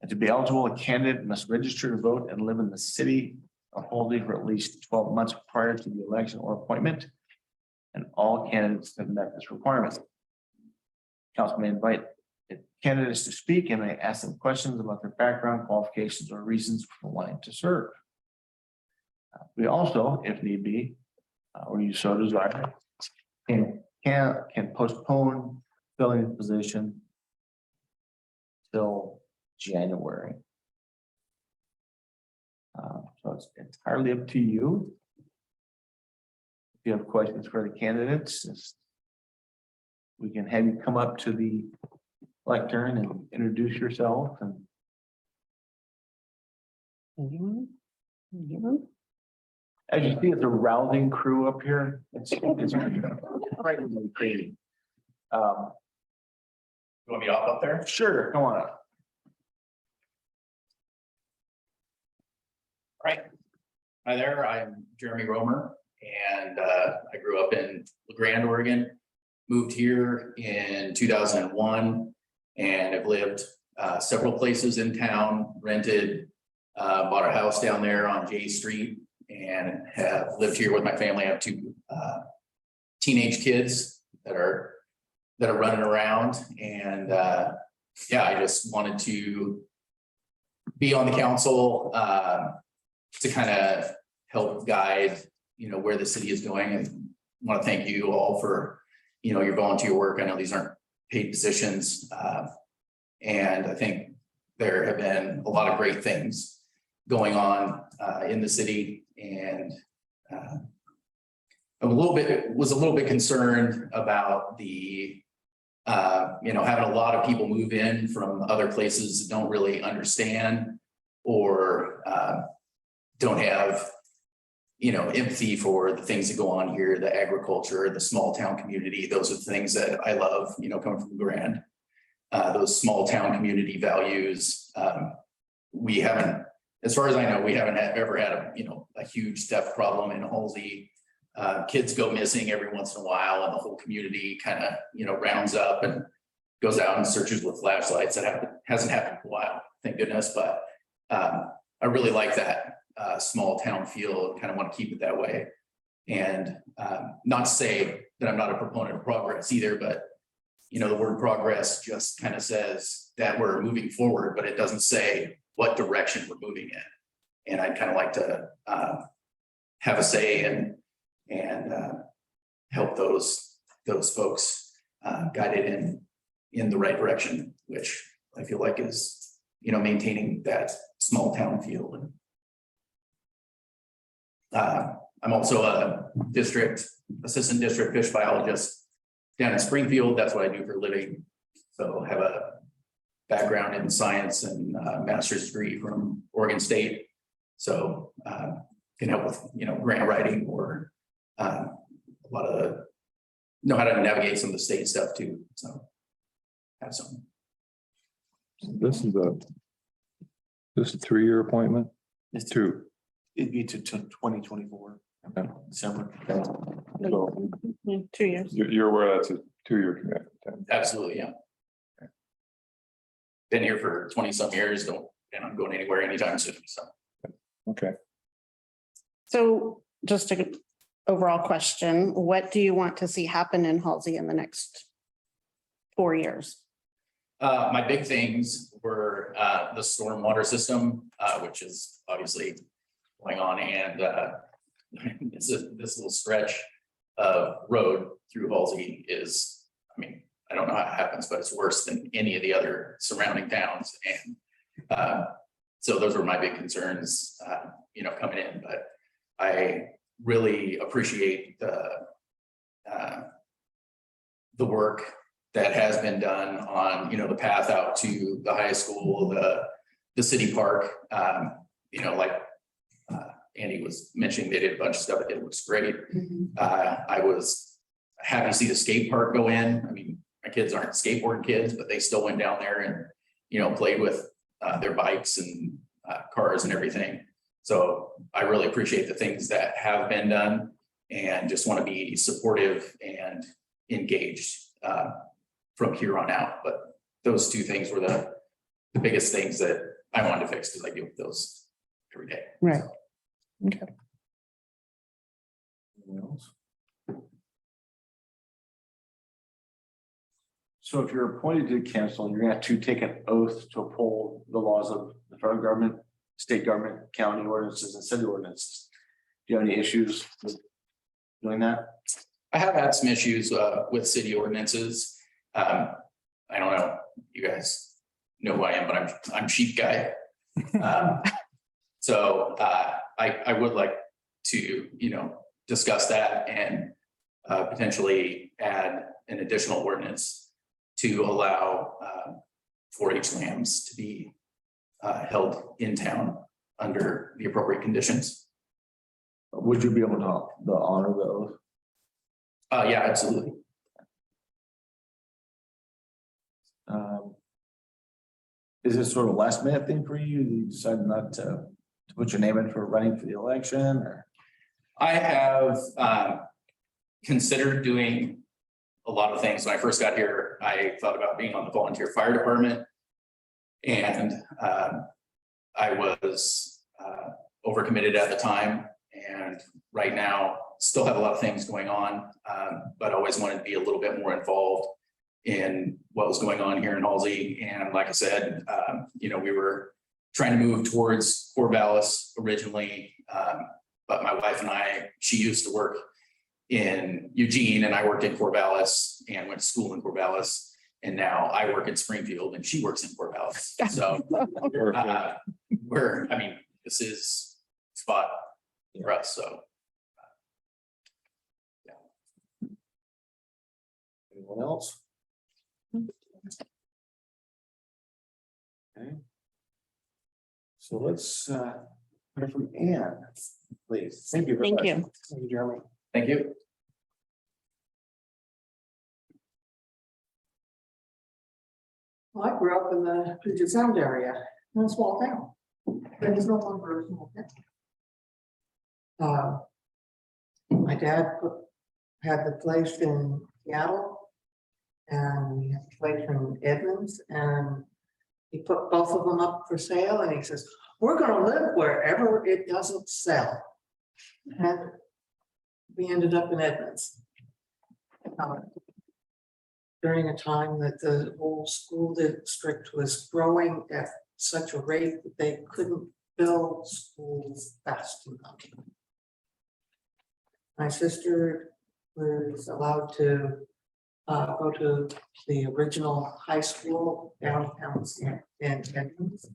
And to be eligible, a candidate must register to vote and live in the city of Holding for at least 12 months prior to the election or appointment. And all candidates have met this requirement. Council may invite candidates to speak and I ask them questions about their background, qualifications, or reasons for wanting to serve. We also, if need be, or you so desire, can postpone filling the position till January. So it's entirely up to you. If you have questions for the candidates, we can have you come up to the lectern and introduce yourself and Anyone? Anyone? as you see, it's a rousing crew up here. It's frightening crazy. You want me to hop up there? Sure, come on up. Right. Hi there, I'm Jeremy Romer and I grew up in LeGrand, Oregon. Moved here in 2001 and have lived several places in town, rented, bought a house down there on J Street and have lived here with my family. I have two teenage kids that are running around and yeah, I just wanted to be on the council to kind of help guide, where the city is going, and want to thank you all for, your volunteer work. I know these aren't paid positions. And I think there have been a lot of great things going on in the city. And was a little bit concerned about the, having a lot of people move in from other places that don't really understand or don't have, empathy for the things that go on here, the agriculture, the small town community. Those are the things that I love, coming from Grand. Those small town community values. We haven't, as far as I know, we haven't ever had a huge theft problem in Halsey. Kids go missing every once in a while and the whole community kind of, rounds up and goes out and searches with flashlights. That hasn't happened in a while, thank goodness. But I really like that small town feel, kind of want to keep it that way. And not to say that I'm not a proponent of progress either, but the word progress just kind of says that we're moving forward, but it doesn't say what direction we're moving in. And I'd kind of like to have a say and help those folks guided in the right direction, which I feel like is, maintaining that small town feel. I'm also a assistant district fish biologist down in Springfield. That's what I do for a living. So I have a background in science and master's degree from Oregon State. So can help with, grant writing or a lot of know how to navigate some of the state stuff too. So have some. This is a 3-year appointment? It's Two. It'd be to 2024, Okay. December. So 2 years. you're aware that's a 2-year commitment then? Absolutely, yeah. Been here for 20 some years, and I'm going anywhere anytime soon, so. Okay. So just an overall question, what do you want to see happen in Halsey in the next 4 years? My big things were the stormwater system, which is obviously going on, and this little stretch of road through Halsey is, I don't know how it happens, but it's worse than any of the other surrounding towns. And so those were my big concerns, coming in. But I really appreciate the work that has been done on, the path out to the high school, the city park. Like Andy was mentioning, they did a bunch of stuff. It looks great. I was happy to see the skate park go in. My kids aren't skateboard kids, but they still went down there and, played with their bikes and cars and everything. So I really appreciate the things that have been done and just want to be supportive and engaged from here on out. But those two things were the biggest things that I wanted to fix because I deal with those every day. Right. Okay. Anyone else? So if you're appointed to council, you're gonna have to take an oath to uphold the laws of the federal government, state government, county ordinances and city ordinances. Do you have any issues with doing that? I have had some issues with city ordinances. I don't know, you guys know who I am, but I'm sheep guy. So I would like to, discuss that and potentially add an additional ordinance to allow 4-H lambs to be held in town under the appropriate conditions. Would you be able to honor the oath? Yeah, absolutely. Is this sort of a last minute thing for you? You decided not to put your name in for running for the election or? I have considered doing a lot of things. When I first got here, I thought about being on the volunteer fire department. And I was overcommitted at the time. And right now, still have a lot of things going on, but always wanted to be a little bit more involved in what was going on here in Halsey. And like I said, we were trying to move towards Corvallis originally. But my wife and I, she used to work in Eugene and I worked in Corvallis and went to school in Corvallis. And now I work in Springfield and she works in Corvallis. So this is a spot for us, so. Anyone else? Okay. So let's hear from Ann, please. Thank you. very Thank much. you. Thank you, Jeremy. Thank you. Well, I grew up in the Puget Sound area, in a small town. But it's no longer a small town. My dad had the place in Seattle. And we had the place in Edmonds, and he put both of them up for sale, and he says, we're gonna live wherever it doesn't sell. And we ended up in Edmonds. During a time that the whole school district was growing at such a rate that they couldn't build schools fast enough. My sister was allowed to go to the original high school downtown in Edmonds.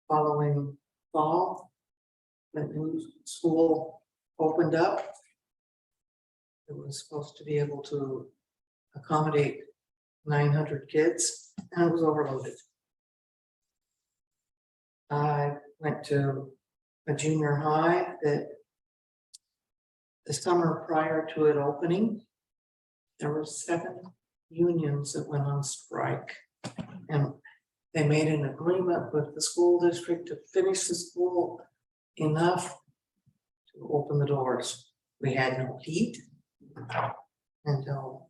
Following fall, the new school opened up. It was supposed to be able to accommodate 900 kids, and it was overloaded. I went to a junior high that the summer prior to it opening, there were 7 unions that went on strike. And they made an agreement with the school district to finish the school enough to open the doors. We had no heat until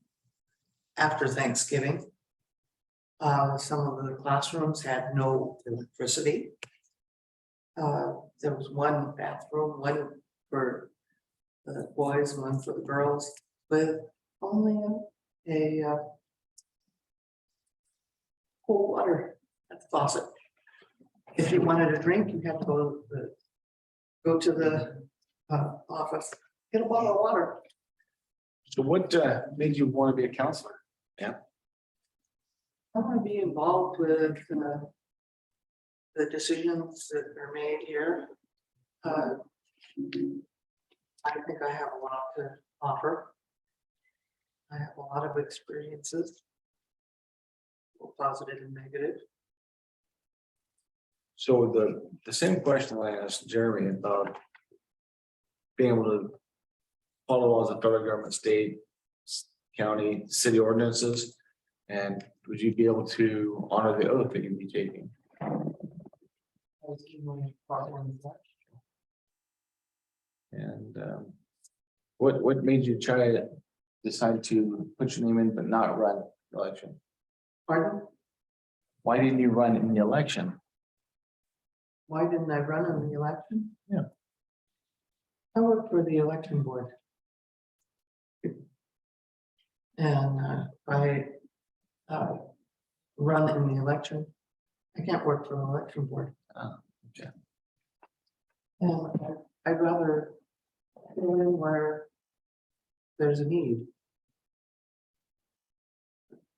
after Thanksgiving. Some of the classrooms had no electricity. There was one bathroom, one for the boys, one for the girls, with only a cold water at the faucet. If you wanted a drink, you had to go to the office, get a bottle of water. So what made you want to be a counselor? I want to be involved with the decisions that are made here. I think I have a lot to offer. I have a lot of experiences, both positive and negative. So the same question I asked Jeremy about being able to follow laws of federal government, state, county, city ordinances, and would you be able to honor the oath that you'd be taking? And what made you try to decide to put your name in but not run the election? Pardon? Why didn't you run in the election? Why didn't I run in the election? Yeah. I work for the election board. And I run in the election. I can't work for an election board. Okay. And I'd rather go in where there's a need.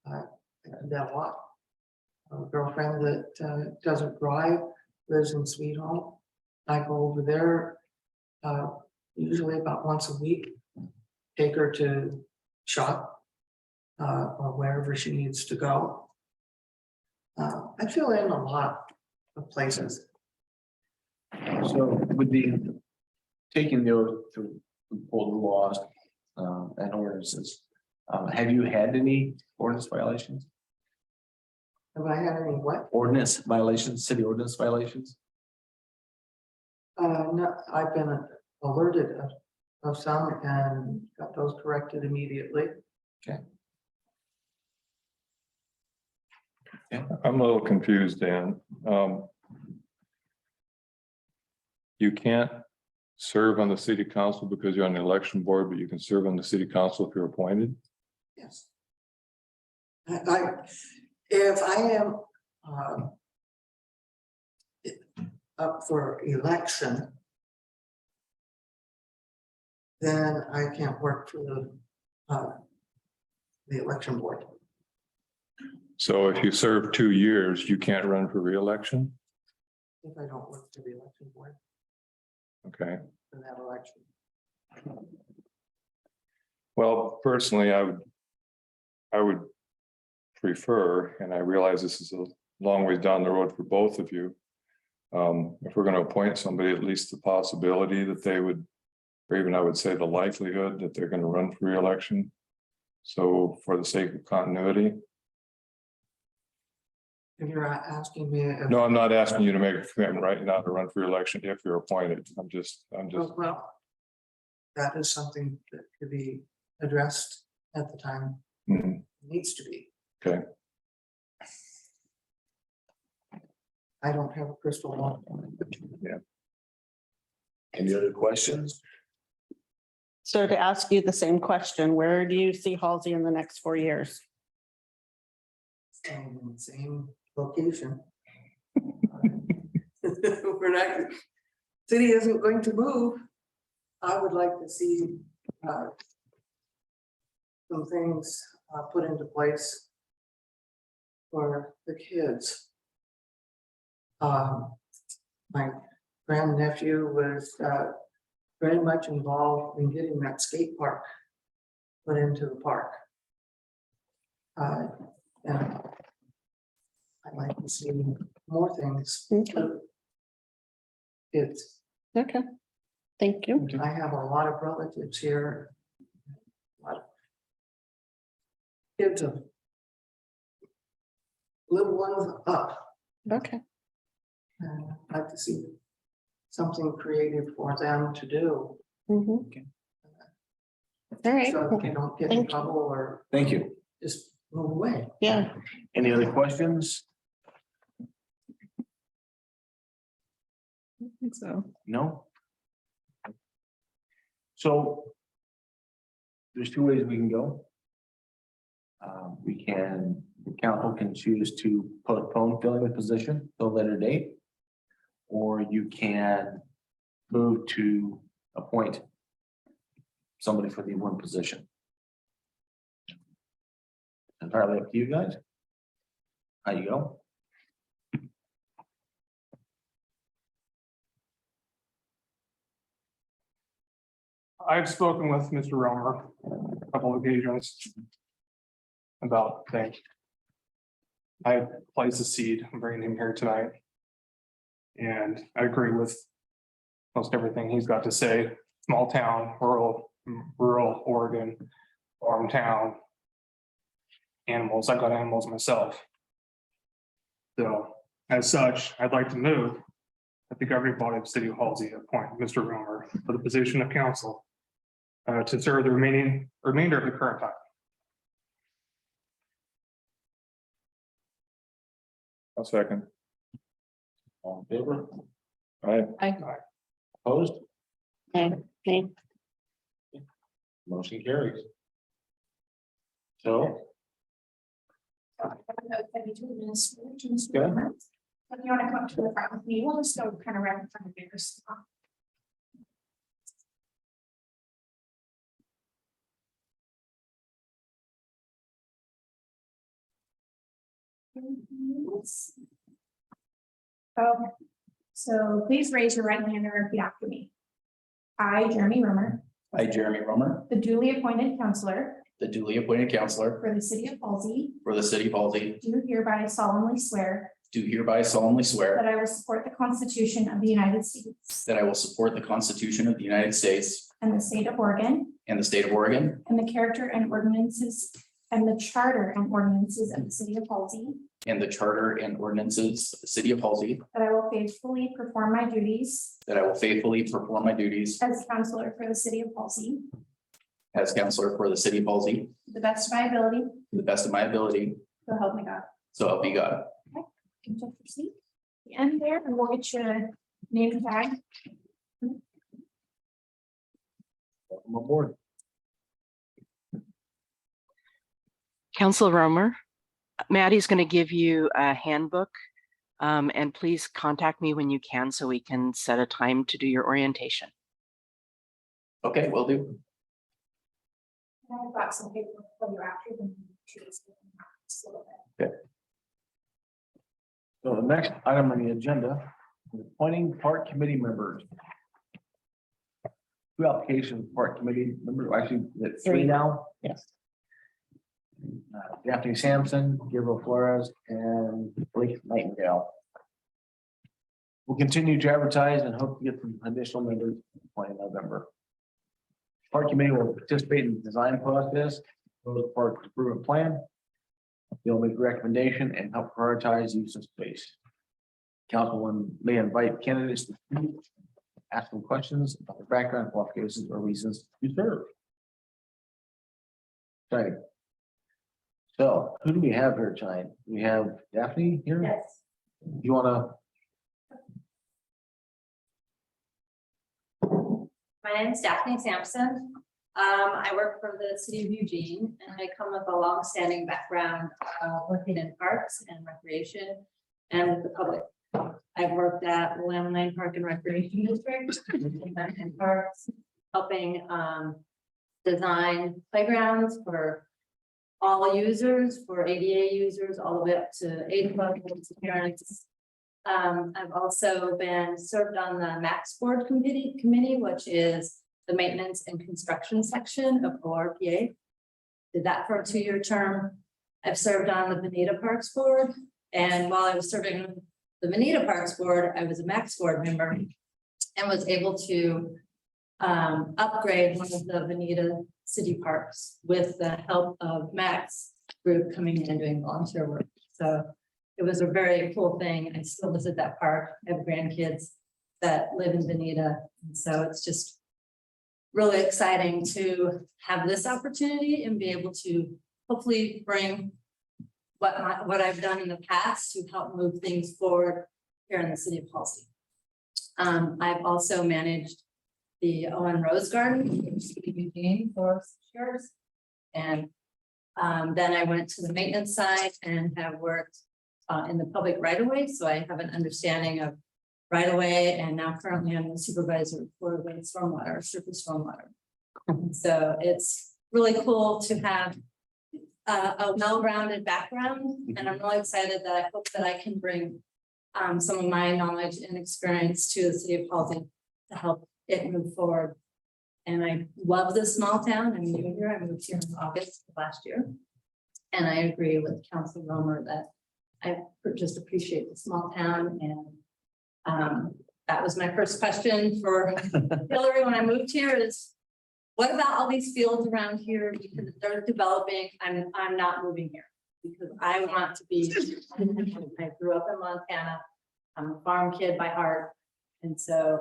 I do that a lot. I have a girlfriend that doesn't drive, lives in Sweet Home. I go over there usually about once a week, take her to shop or wherever she needs to go. I fill in a lot of places. So with the taking the oath to uphold the laws and ordinances, have you had any ordinance violations? Have I had any what? Ordinance violations, city ordinance violations? No, I've been alerted of some and got those corrected immediately. I'm a little confused, Dan. You can't serve on the city council because you're on the election board, but you can serve on the city council if you're appointed. Yes. If I am up for election, then I can't work for the election board. So if you serve 2 years, you can't run for reelection. If I don't work for the election board Okay. for that election. Well, personally, I would prefer, and I realize this is a long ways down the road for both of you. If we're going to appoint somebody, at least the possibility that they would, or even I would say the likelihood that they're going to run for reelection. So for the sake of continuity. If you're asking me. If- No, I'm not asking you to make a commitment right now to run for reelection if you're appointed. I'm just. Well, that is something that could be addressed at the time. Mhm. It needs to be. Okay. I don't have a crystal ball. Any other questions? So to ask you the same question, where do you see Halsey in the next 4 years? Staying in the same location. We're not, city isn't going to move. I would like to see some things put into place for the kids. My grandnephew was very much involved in getting that skate park put into the park. And I'd like to see more things. Okay. It's, Okay, thank you. I have a lot of relatives here. A lot of kids of little ones up. Okay, And I'd like to see something creative for them to do. mhm. All right, So they don't get in Thank you. trouble or Thank you. just move away. yeah, Any other questions? I think so. No? So there's 2 ways we can go. The council can choose to postpone filling the position till a later date. Or you can move to appoint somebody for the one position. Entirely up to you guys. How you go? I've spoken with Mr. Romer a couple of occasions about things. I placed a seed, I'm bringing him here tonight. And I agree with most everything he's got to say. Small town, rural Oregon, farm town. Animals, I've got animals myself. So as such, I'd like to move that the governing body of the city of Halsey appoint Mr. Romer for the position of council to serve the remainder of the current time. I'll second. All in favor? Aye. Opposed? okay. Motion carries. So note that we do administer to Mr. Okay. Romer. If you want to come up to the front with me, we'll just go kind of around in front of yours. Okay, so please raise your right hand and repeat after me. I, Jeremy Romer, I, Jeremy Romer, the duly appointed counselor the duly appointed counselor for the city of Halsey, for the city of Halsey, do hereby solemnly swear do hereby solemnly swear that I will support the Constitution of the United States that I will support the Constitution of the United States and the state of Oregon and the state of Oregon and the character and ordinances and the charter and ordinances of the city of Halsey, and the charter and ordinances of the city of Halsey, that I will faithfully perform my duties that I will faithfully perform my duties as counselor for the city of Halsey as counselor for the city of Halsey to the best of my ability, to the best of my ability, so help me God. so help me God. Can you take your seat? The end there, and we'll get you a name tag. Welcome aboard. Council Romer, Maddie's going to give you a handbook. And please contact me when you can so we can set a time to do your orientation. Okay, will do. I've got some paper for you after the choose. Just a little bit. So the next item on the agenda, is appointing park committee members. Two applications, park committee member, actually, it's three now. Yes. Daphne Sampson, Gabriel Flores, and Blake Nightingale. We'll continue to advertise and hope to get some additional members in November. Park committee will participate in the design process, propose a park improvement plan. They'll make a recommendation and help prioritize use of space. Council may invite candidates to speak, ask them questions about their background, qualifications, or reasons to serve. Okay. So who do we have here tonight? We have Daphne here. Yes. You wanna, My name is Daphne Sampson. I work for the city of Eugene and I come with a long-standing background working in parks and recreation and with the public. I've worked at Lamb Lane Park and Recreation District and parks, helping design playgrounds for all users, for ADA users, all the way up to 85 parents. I've also been served on the Max Board Committee, which is the maintenance and construction section of ORPA. Did that for a 2-year term. I've served on the Bonita Parks Board, and while I was serving on the Bonita Parks Board, I was a Max Board member and was able to upgrade one of the Bonita city parks with the help of Max group coming in and doing volunteer work. So it was a very cool thing. I still visit that park. I have grandkids that live in Bonita. And so it's just really exciting to have this opportunity and be able to hopefully bring what I've done in the past to help move things forward here in the city of Halsey. I've also managed the Owen Rose Garden in Eugene for 6 years. And then I went to the maintenance side and have worked in the public right of way. So I have an understanding of right of way, and now currently I'm the supervisor for the stormwater, surface stormwater. So it's really cool to have a well-rounded background, and I'm really excited that I hope that I can bring some of my knowledge and experience to the city of Halsey to help it move forward. And I love this small town. I'm new here. I moved here in August of last year. And I agree with Councilor Romer that I just appreciate the small town. And that was my first question for Hillary when I moved here is, what about all these fields around here? Because they're developing, I'm not moving here because I want to be, I grew up in Montana. I'm a farm kid by heart. And so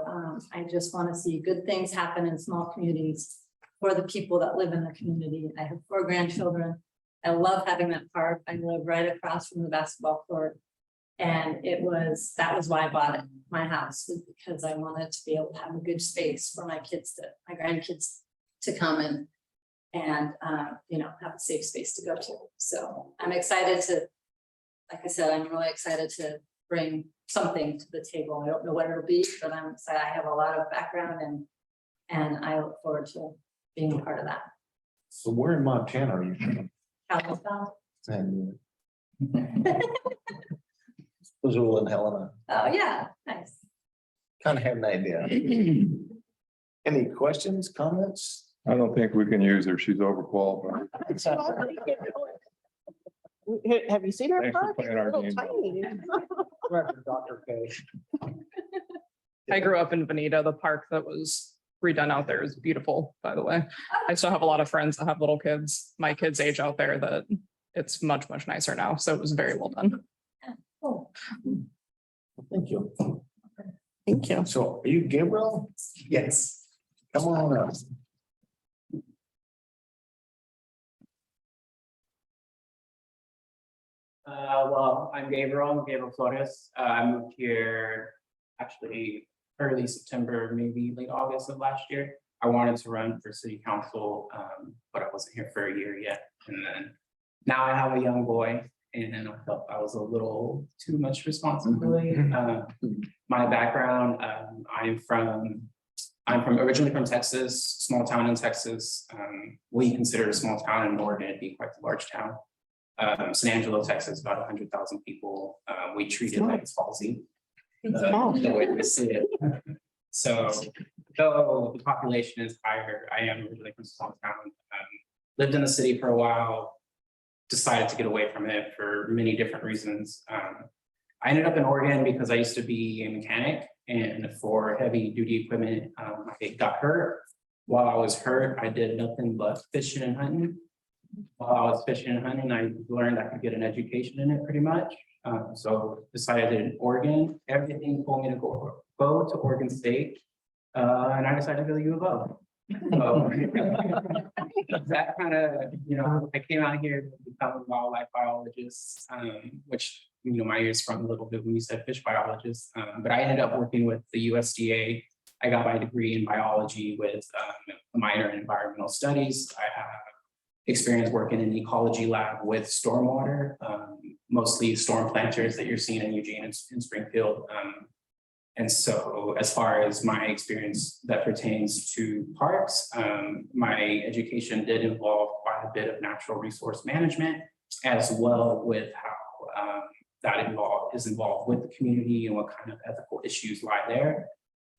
I just want to see good things happen in small communities for the people that live in the community. I have 4 grandchildren. I love having that park. I live right across from the basketball court. And that was why I bought it, my house, was because I wanted to be able to have a good space for my grandkids to come in and have a safe space to go to. So I'm excited to like I said, I'm really excited to bring something to the table. I don't know what it'll be, but I'm excited. I have a lot of background and I look forward to being a part of that. So where in Montana are you from? Kalispell. And Missoula and Helena, Oh, yeah, nice. kind of have an idea. Any questions, comments? I don't think we can use her. She's overqualified. Have you seen her? Thanks for park? playing It's a our little game. tiny. Dr. K. I grew up in Veneta. The park that was redone out there is beautiful, by the way. I still have a lot of friends that have little kids, my kids' age out there, that it's much, much nicer now. So it was very well done. Cool. Thank you. Thank you. So are you Gabriel? Yes. Come on up. Well, I'm Gabriel Flores. I moved here actually early September, maybe late August of last year. I wanted to run for city council, but I wasn't here for a year yet. And then now I have a young boy and I felt I was a little too much responsibility. My background, I'm originally from Texas, small town in Texas. We consider a small town in Oregon to be quite a large town. San Angelo, Texas, about 100,000 people. We treat it like it's Halsey. The way we see it. So though the population is higher, I am originally from a small town. Lived in the city for a while, decided to get away from it for many different reasons. I ended up in Oregon because I used to be a mechanic, and for heavy duty equipment, I got hurt. While I was hurt, I did nothing but fishing and hunting. While I was fishing and hunting, I learned I could get an education in it pretty much. So decided in Oregon, everything told me to go to Oregon State. And I decided to go to U of O. So that kind of, I came out here to become a wildlife biologist, which, my ears sprung a little bit when you said fish biologist. But I ended up working with the USDA. I got my degree in biology with a minor in environmental studies. I have experience working in the ecology lab with stormwater, mostly storm planters that you're seeing in Eugene and in Springfield. And so as far as my experience that pertains to parks, my education did involve quite a bit of natural resource management, as well with how that is involved with the community and what kind of ethical issues lie there.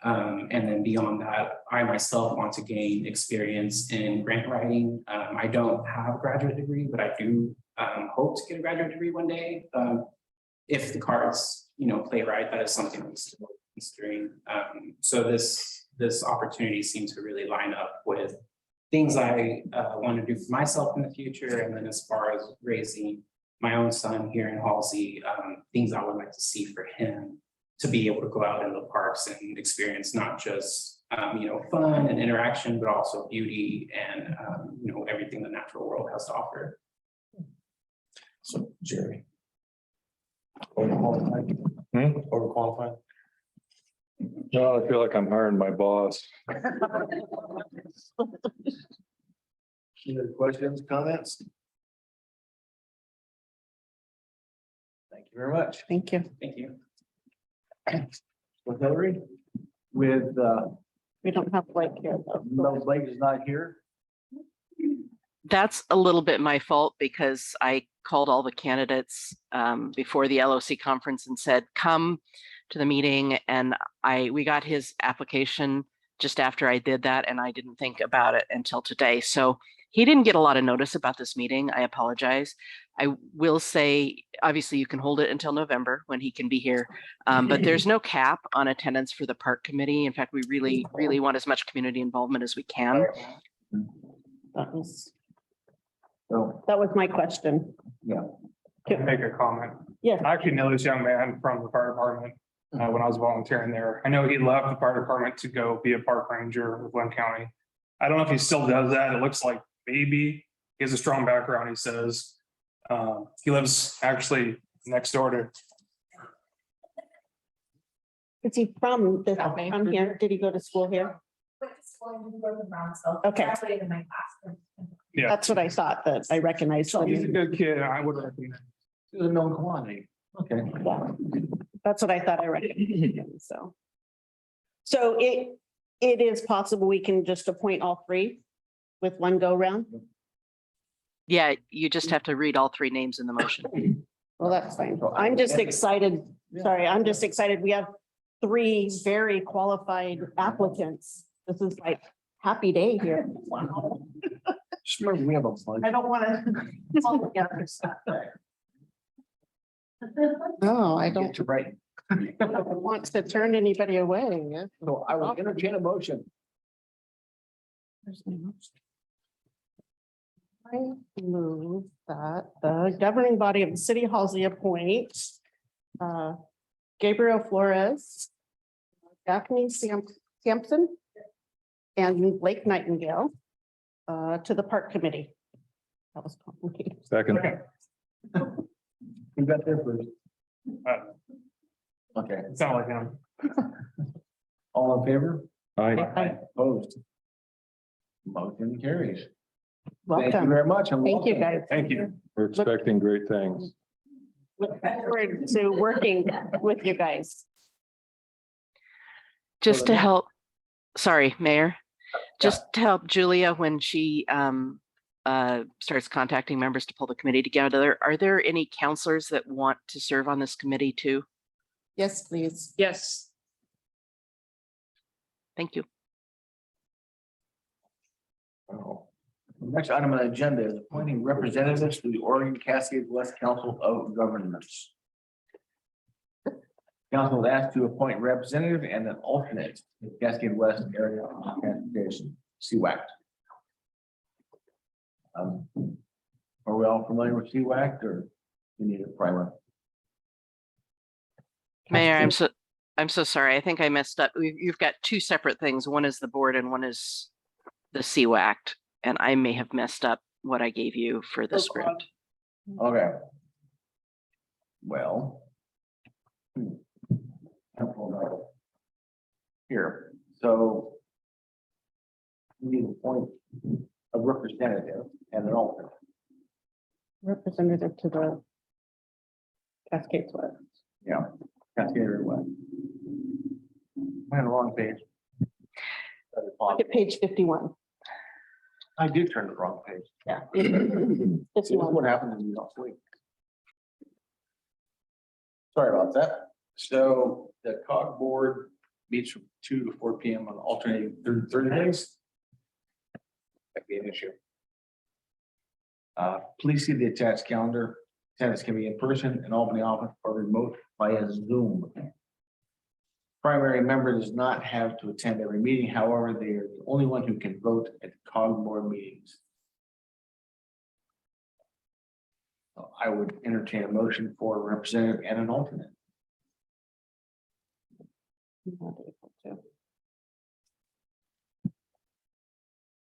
And then beyond that, I myself want to gain experience in grant writing. I don't have a graduate degree, but I do hope to get a graduate degree one day. If the cards, play right, that is something I'm still considering. So this opportunity seems to really line up with things I want to do for myself in the future. And then as far as raising my own son here in Halsey, things I would like to see for him to be able to go out in the parks and experience not just, fun and interaction, but also beauty and, everything the natural world has to offer. So Jerry. Overqualified? Overqualified? No, I feel like I'm hiring my boss. Any other questions, comments? Thank you very much. Thank you. Thank you. With Hillary, with, We don't have Blake here though. no, Blake is not here. That's a little bit my fault because I called all the candidates before the LOC conference and said, come to the meeting. And we got his application just after I did that, and I didn't think about it until today. So he didn't get a lot of notice about this meeting. I apologize. I will say, obviously you can hold it until November when he can be here, but there's no cap on attendance for the park committee. In fact, we really, really want as much community involvement as we can. That was So, my question. Make a comment. Yeah. I actually know this young man from the fire department when I was volunteering there. I know he left the fire department to go be a park ranger with Glenn County. I don't know if he still does that. It looks like maybe he has a strong background, he says. He lives actually next door to. Is he from here? Did he go to school here? Okay. Graduated my class. Yeah, That's what I thought, that I recognized. he's a good kid. I would recommend. It's a known quantity. Okay. Yeah. That's what I thought I read. So. So it is possible we can just appoint all three with one go round? Yeah, you just have to read all three names in the motion. Well, that's fine. I'm just excited. Sorry, I'm just excited. We have three very qualified applicants. This is like happy day here. Wow. Just remember, we have a bunch. I don't want to. No, I don't Get to right. want to turn anybody away. So I will entertain a motion. I move that the governing body of the city Halsey appoint Gabriel Flores, Daphne Sampson, and Blake Nightingale to the park committee. That was complicated. Second. Who got there first? Okay, It sounded like him. all in favor? Aye. Opposed? Motion carries. Thank you Welcome. very much. and Thank you, welcome. guys. Thank you. We're expecting great things. Look forward to working with you guys. Just to next- help, sorry, Mayor, just to help Julia when she starts contacting members to pull the committee together, are there any counselors that want to serve on this committee too? Yes, please. Yes, Thank you. Oh, Next item on the agenda is appointing representatives to the Oregon Cascade West Council of Governments. Council was asked to appoint representative and an alternate to the Cascade West Area Transportation, CWAC. Are we all familiar with CWAC or you need a primer? Mayor, I'm so sorry. I think I messed up. You've got two separate things. One is the board and one is the CWAC. And I may have messed up what I gave you for the script. Okay. Well. Here, so. We need to appoint a representative and an alternate. Representative to the Cascades West. Yeah, Cascade or what? I'm on the wrong page. Look at page 51. I did turn the wrong page. Yeah. See, this is 51. what happens when you don't sleep. Sorry about that. So the COG board meets from 2 to 4 PM on alternating Thursdays. That'd be an issue. Please see the attached calendar. Attendance can be in person in Albany office or remote via Zoom. Primary member does not have to attend every meeting. However, they are the only one who can vote at COG board meetings. So I would entertain a motion for a representative and an alternate.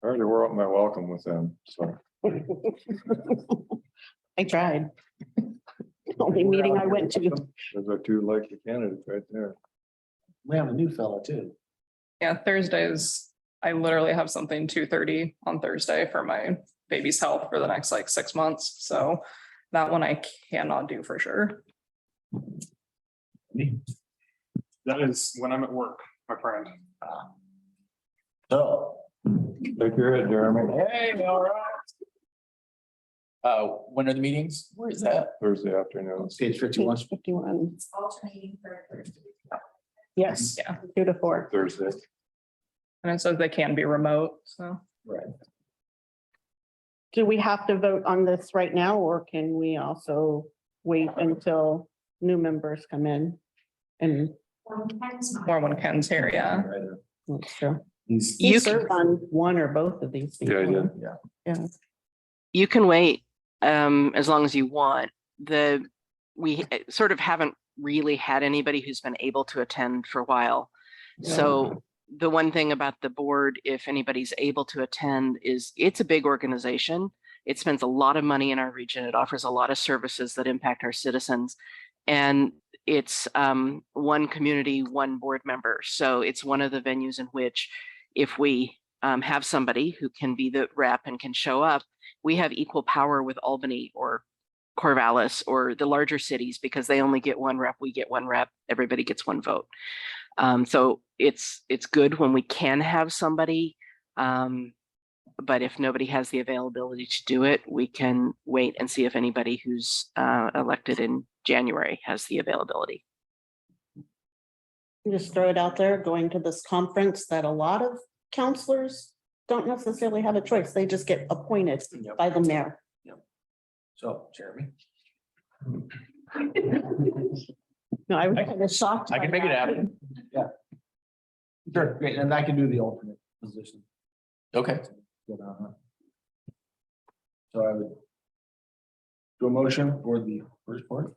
I already wore out my welcome with them, so. I tried. Only meeting I went to. Those are two likely candidates right there. We have a new fella too. yeah, Thursdays, I literally have something 2:30 on Thursday for my baby's health for the next like 6 months. So that one I cannot do for sure. That is when I'm at work, my friend. So. Take your head, Jeremy. Hey, all right. When are the meetings? Where is that? Thursday afternoon. Page 51. 51. It's alternating for Thursday. Yes, Yeah, 2 to 4. Thursday. and it says they can be remote, so. Right. Do we have to vote on this right now, or can we also wait until new members come in? And More when Ken's here, yeah. that's true. He's. He You served on one or both of these. Yeah, I before. did. Yeah. You can wait as long as you want. We sort of haven't really had anybody who's been able to attend for a while. So the one thing about the board, if anybody's able to attend, is it's a big organization. It spends a lot of money in our region. It offers a lot of services that impact our citizens. And it's one community, one board member. So it's one of the venues in which if we have somebody who can be the rep and can show up, we have equal power with Albany or Corvallis or the larger cities, because they only get one rep, we get one rep, everybody gets one vote. So it's good when we can have somebody. But if nobody has the availability to do it, we can wait and see if anybody who's elected in January has the availability. Just throw it out there, going to this conference that a lot of counselors don't necessarily have a choice. They just get appointed Yep. by the mayor. So Jeremy. No, I was kind of shocked. I can by make it that. happen. Yeah. Sure, great, and I can do the alternate position. Okay. Good, So I would do a motion for the first part.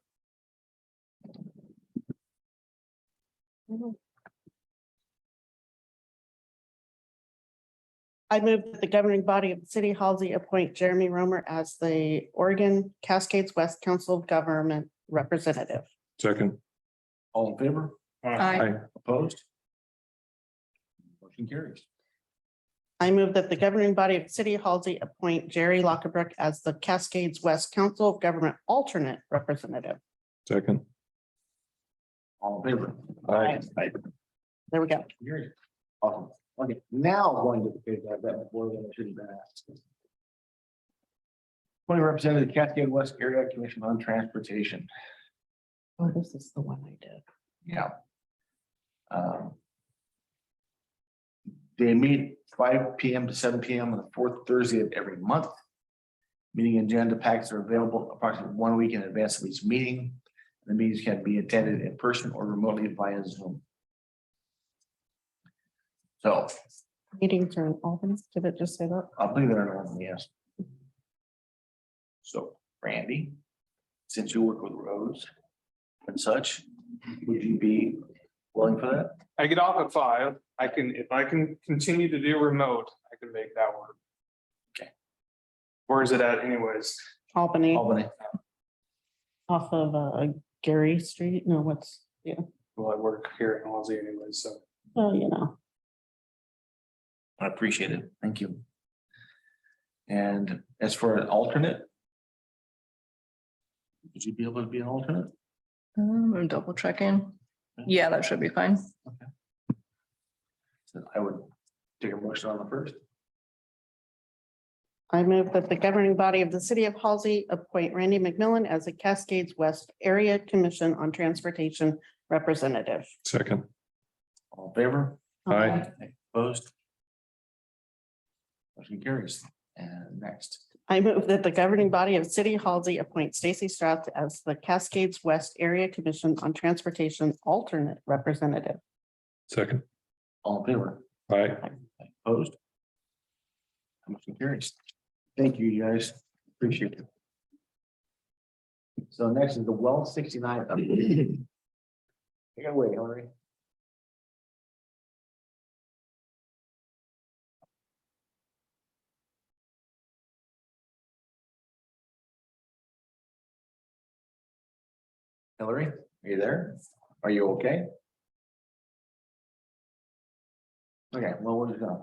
I move that the governing body of the city Halsey appoint Jeremy Romer as the Oregon Cascades West Council of Government representative. Second. All in favor? Aye. Opposed? Motion carries. I move that the governing body of the city of Halsey appoint Jerry Lockabrook as the Cascades West Council of Government alternate representative. Second. All in favor? Aye. There we go. Carries. Awesome. Okay, now going to the page that before I should have been asked. 20 representative Cascade West Area Commission on Transportation. Oh, this is the one I did. Yeah. They meet 5 p.m. to 7 p.m. on the fourth Thursday of every month. Meeting agenda packs are available approximately 1 week in advance of each meeting. The meetings can be attended in person or remotely via Zoom. So Meetings are in Albany. Did it just say that? I'll believe there are one, yes. So Randy, since you work with roads and such, would you be willing for that? I get off at 5. If I can continue to do remote, I can make that work. Okay. Where is it at anyways? Albany Albany. off of Gary Street. No, what's, Well, I work here in Halsey anyways, so. well, you know. I appreciate it. Thank you. And as for an alternate, would you be able to be an alternate? I'm double checking. Yeah, that should be fine. So I would take a motion on the first. I move that the governing body of the city of Halsey appoint Randy McMillan as a Cascades West Area Commission on Transportation representative. Second. All in favor? Aye. Opposed? Motion carries. And next, I move that the governing body of City of Halsey appoint Stacy Strout as the Cascades West Area Commission on Transportation alternate representative. Second. all in favor? Aye. Opposed? Motion carries. Thank you, you guys. Appreciate it. So next is the well 69 update. Take it away, Hillary. Hillary, are you there? Are you okay? Okay, well, we're just gonna.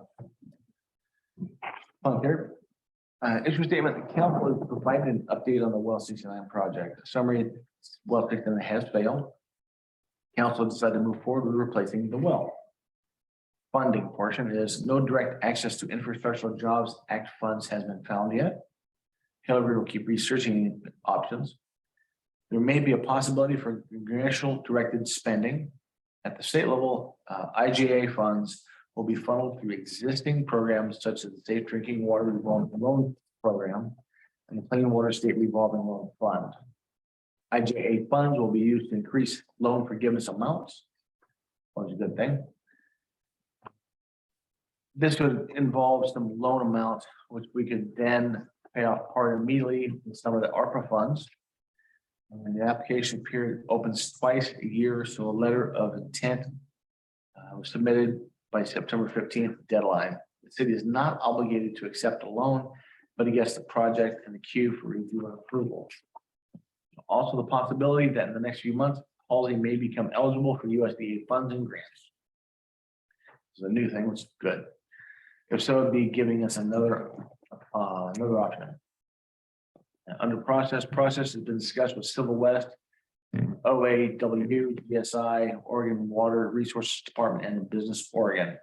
Okay. Issue statement, the council has provided an update on the well 69 project. Summary, well 69 has failed. Council decided to move forward with replacing the well. Funding portion is no direct access to Infrastructure Jobs Act funds has been found yet. Hillary will keep researching options. There may be a possibility for congressional directed spending. At the state level, IGA funds will be funneled through existing programs such as the Safe Drinking Water Revolving Loan Program and the Clean Water State Revolving Loan Fund. IGA funds will be used to increase loan forgiveness amounts, which is a good thing. This would involve some loan amounts, which we could then pay off part immediately with some of the ARPA funds. And the application period opens twice a year, so a letter of intent was submitted by September 15th deadline. The city is not obligated to accept a loan, but it gets the project in the queue for review and approval. Also, the possibility that in the next few months, Halsey may become eligible for USDA funds and grants. It's a new thing, which is good. If so, it'd be giving us another option. Under process has been discussed with Civil West, OAW, DSI, Oregon Water Resources Department, and Business Oregon.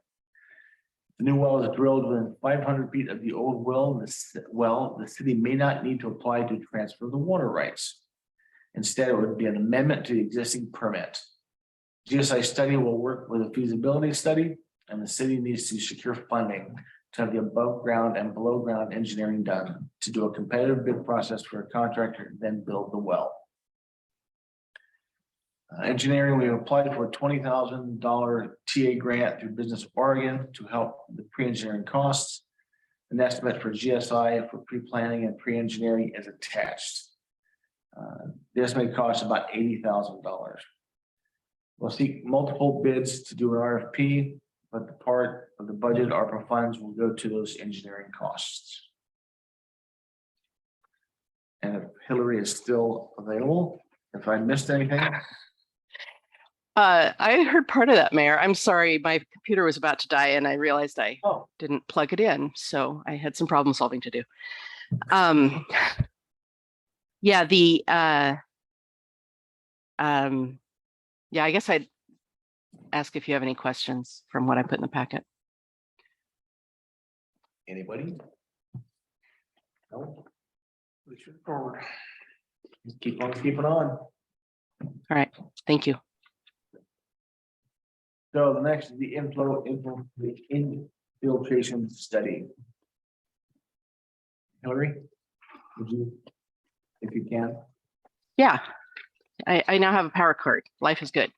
The new well is drilled within 500 feet of the old well. The city may not need to apply to transfer the water rights. Instead, it would be an amendment to the existing permit. GSI study will work with a feasibility study, and the city needs to secure funding to have the above ground and below ground engineering done to do a competitive bid process for a contractor, then build the well. Engineering, we applied for a $20,000 TA grant through Business Oregon to help the pre-engineering costs. An estimate for GSI for pre-planning and pre-engineering is attached. The estimated cost is about $80,000. We'll seek multiple bids to do an RFP, but the part of the budget ARPA funds will go to those engineering costs. And if Hillary is still available, if I missed anything. I heard part of that, Mayor. I'm sorry, my computer was about to die and I realized I didn't plug it in, so I had some problem solving to do. Yeah, yeah, I guess I'd ask if you have any questions from what I put in the packet. Anybody? No? We should forward. Keep on keeping on. All right, thank you. So the next is the infiltration study. Hillary, would you, if you can? Yeah, I now have a power cord. Life is good.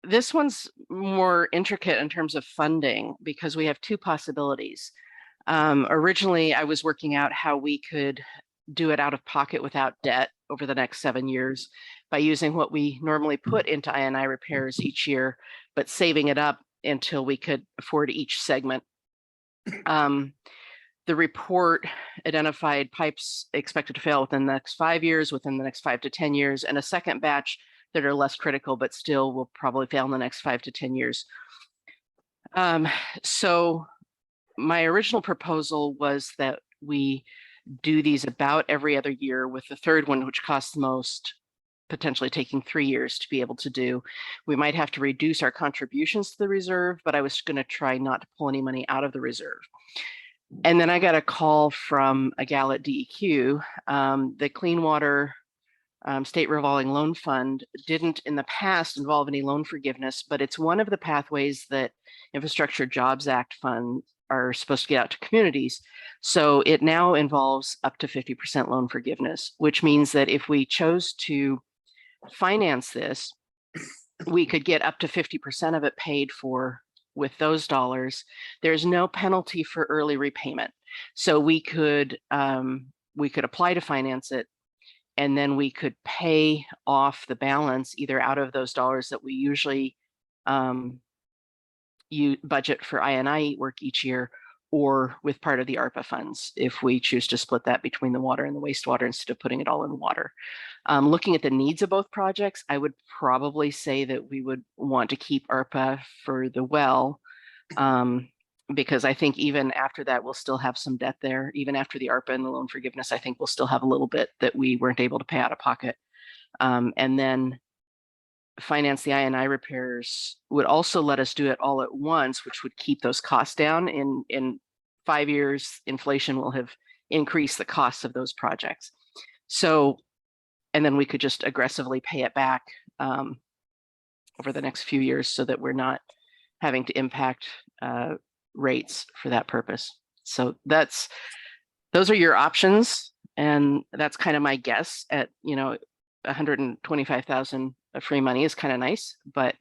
This one's more intricate in terms of funding because we have two possibilities. Originally, I was working out how we could do it out of pocket without debt over the next 7 years by using what we normally put into INI repairs each year, but saving it up until we could afford each segment. The report identified pipes expected to fail within the next 5 years, within the next 5 to 10 years, and a second batch that are less critical, but still will probably fail in the next 5 to 10 years. So my original proposal was that we do these about every other year, with the third one, which costs the most, potentially taking 3 years to be able to do. We might have to reduce our contributions to the reserve, but I was going to try not to pull any money out of the reserve. And then I got a call from a gal at DEQ. The Clean Water State Revolving Loan Fund didn't in the past involve any loan forgiveness, but it's one of the pathways that Infrastructure Jobs Act funds are supposed to get out to communities. So it now involves up to 50% loan forgiveness, which means that if we chose to finance this, we could get up to 50% of it paid for with those dollars. There's no penalty for early repayment. So we could apply to finance it, and then we could pay off the balance either out of those dollars that we usually you budget for INI work each year, or with part of the ARPA funds, if we choose to split that between the water and the wastewater instead of putting it all in water. Looking at the needs of both projects, I would probably say that we would want to keep ARPA for the well, because I think even after that, we'll still have some debt there. Even after the ARPA and the loan forgiveness, I think we'll still have a little bit that we weren't able to pay out of pocket. And then finance the INI repairs would also let us do it all at once, which would keep those costs down. In 5 years, inflation will have increased the costs of those projects. So, and then we could just aggressively pay it back over the next few years so that we're not having to impact rates for that purpose. So those are your options. And that's kind of my guess at, $125,000 of free money is kind of nice, but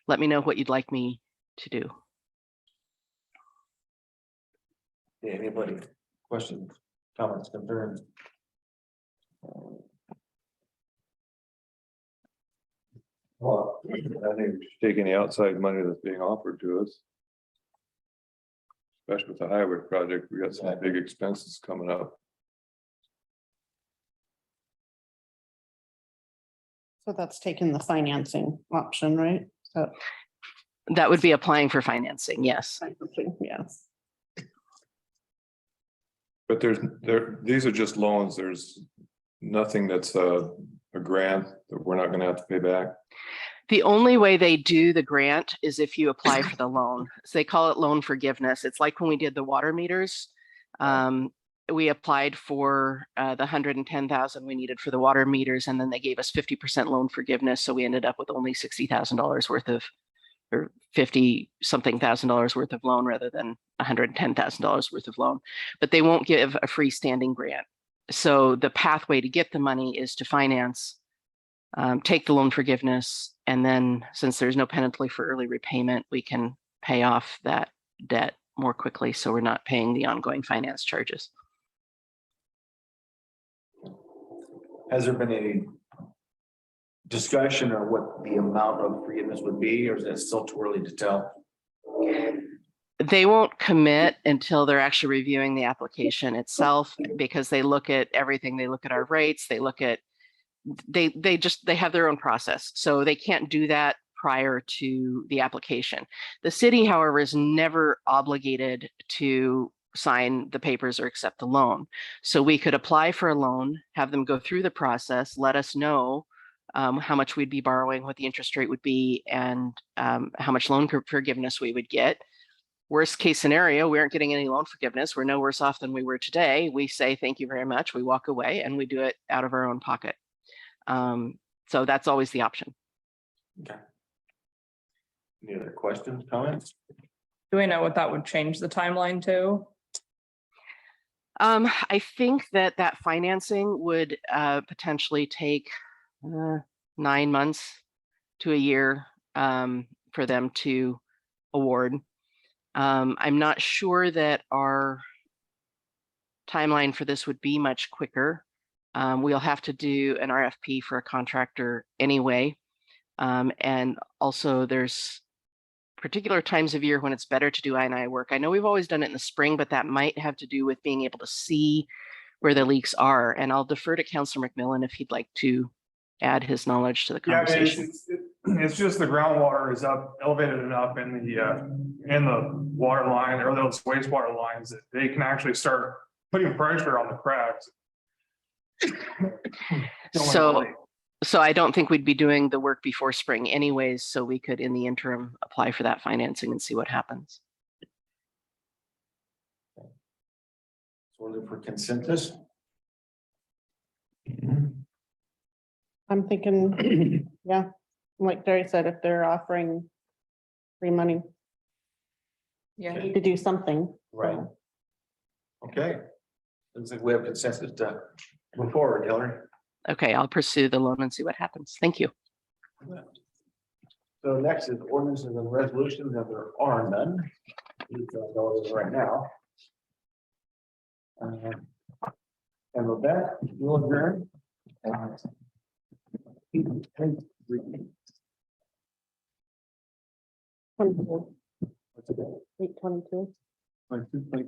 let me know what you'd like me to do. Yeah, anybody, questions, comments, concerns? Well, I think we should take any outside money that's being offered to us. Especially with the highway project, we got some big expenses coming up. So that's taking the financing option, right? So, That would be applying for financing, yes. yes. But these are just loans. There's nothing that's a grant that we're not gonna have to pay back. The only way they do the grant is if you apply for the loan. So they call it loan forgiveness. It's like when we did the water meters. We applied for the 110,000 we needed for the water meters, and then they gave us 50% loan forgiveness. So we ended up with only $60,000 worth of, or 50 something thousand dollars worth of loan rather than $110,000 worth of loan. But they won't give a freestanding grant. So the pathway to get the money is to finance, take the loan forgiveness, and then since there's no penalty for early repayment, we can pay off that debt more quickly. So we're not paying the ongoing finance charges. Has there been any discussion or what the amount of forgiveness would be, or is it still too early to tell? They won't commit until they're actually reviewing the application itself, because they look at everything. They look at our rates, they look at, they have their own process. So they can't do that prior to the application. The city, however, is never obligated to sign the papers or accept the loan. So we could apply for a loan, have them go through the process, let us know how much we'd be borrowing, what the interest rate would be, and how much loan forgiveness we would get. Worst case scenario, we aren't getting any loan forgiveness. We're no worse off than we were today. We say, thank you very much. We walk away and we do it out of our own pocket. So that's always the option. Okay. Any other questions, comments? Do we know what that would change the timeline to? I think that financing would potentially take 9 months to a year for them to award. I'm not sure that our timeline for this would be much quicker. We'll have to do an RFP for a contractor anyway. And also there's particular times of year when it's better to do I&I work. I know we've always done it in the spring, but that might have to do with being able to see where the leaks are. And I'll defer to Councilor McMillan if he'd like to add his knowledge to the conversation. It's just the groundwater is up, elevated enough in the water line or those wastewater lines that they can actually start putting pressure on the cracks. So I don't think we'd be doing the work before spring anyways, so we could in the interim apply for that financing and see what happens. Sort of for consensus. I'm thinking, yeah, like Jerry said, if they're offering free money Yeah. to do something. Right. Okay. Looks like we have consensus to move forward, Hillary. Okay, I'll pursue the loan and see what happens. Thank you. So next is ordinances and resolutions, that there are none. You don't know this right now. And with that, we'll adjourn. What's it? 8:22. 22, 23.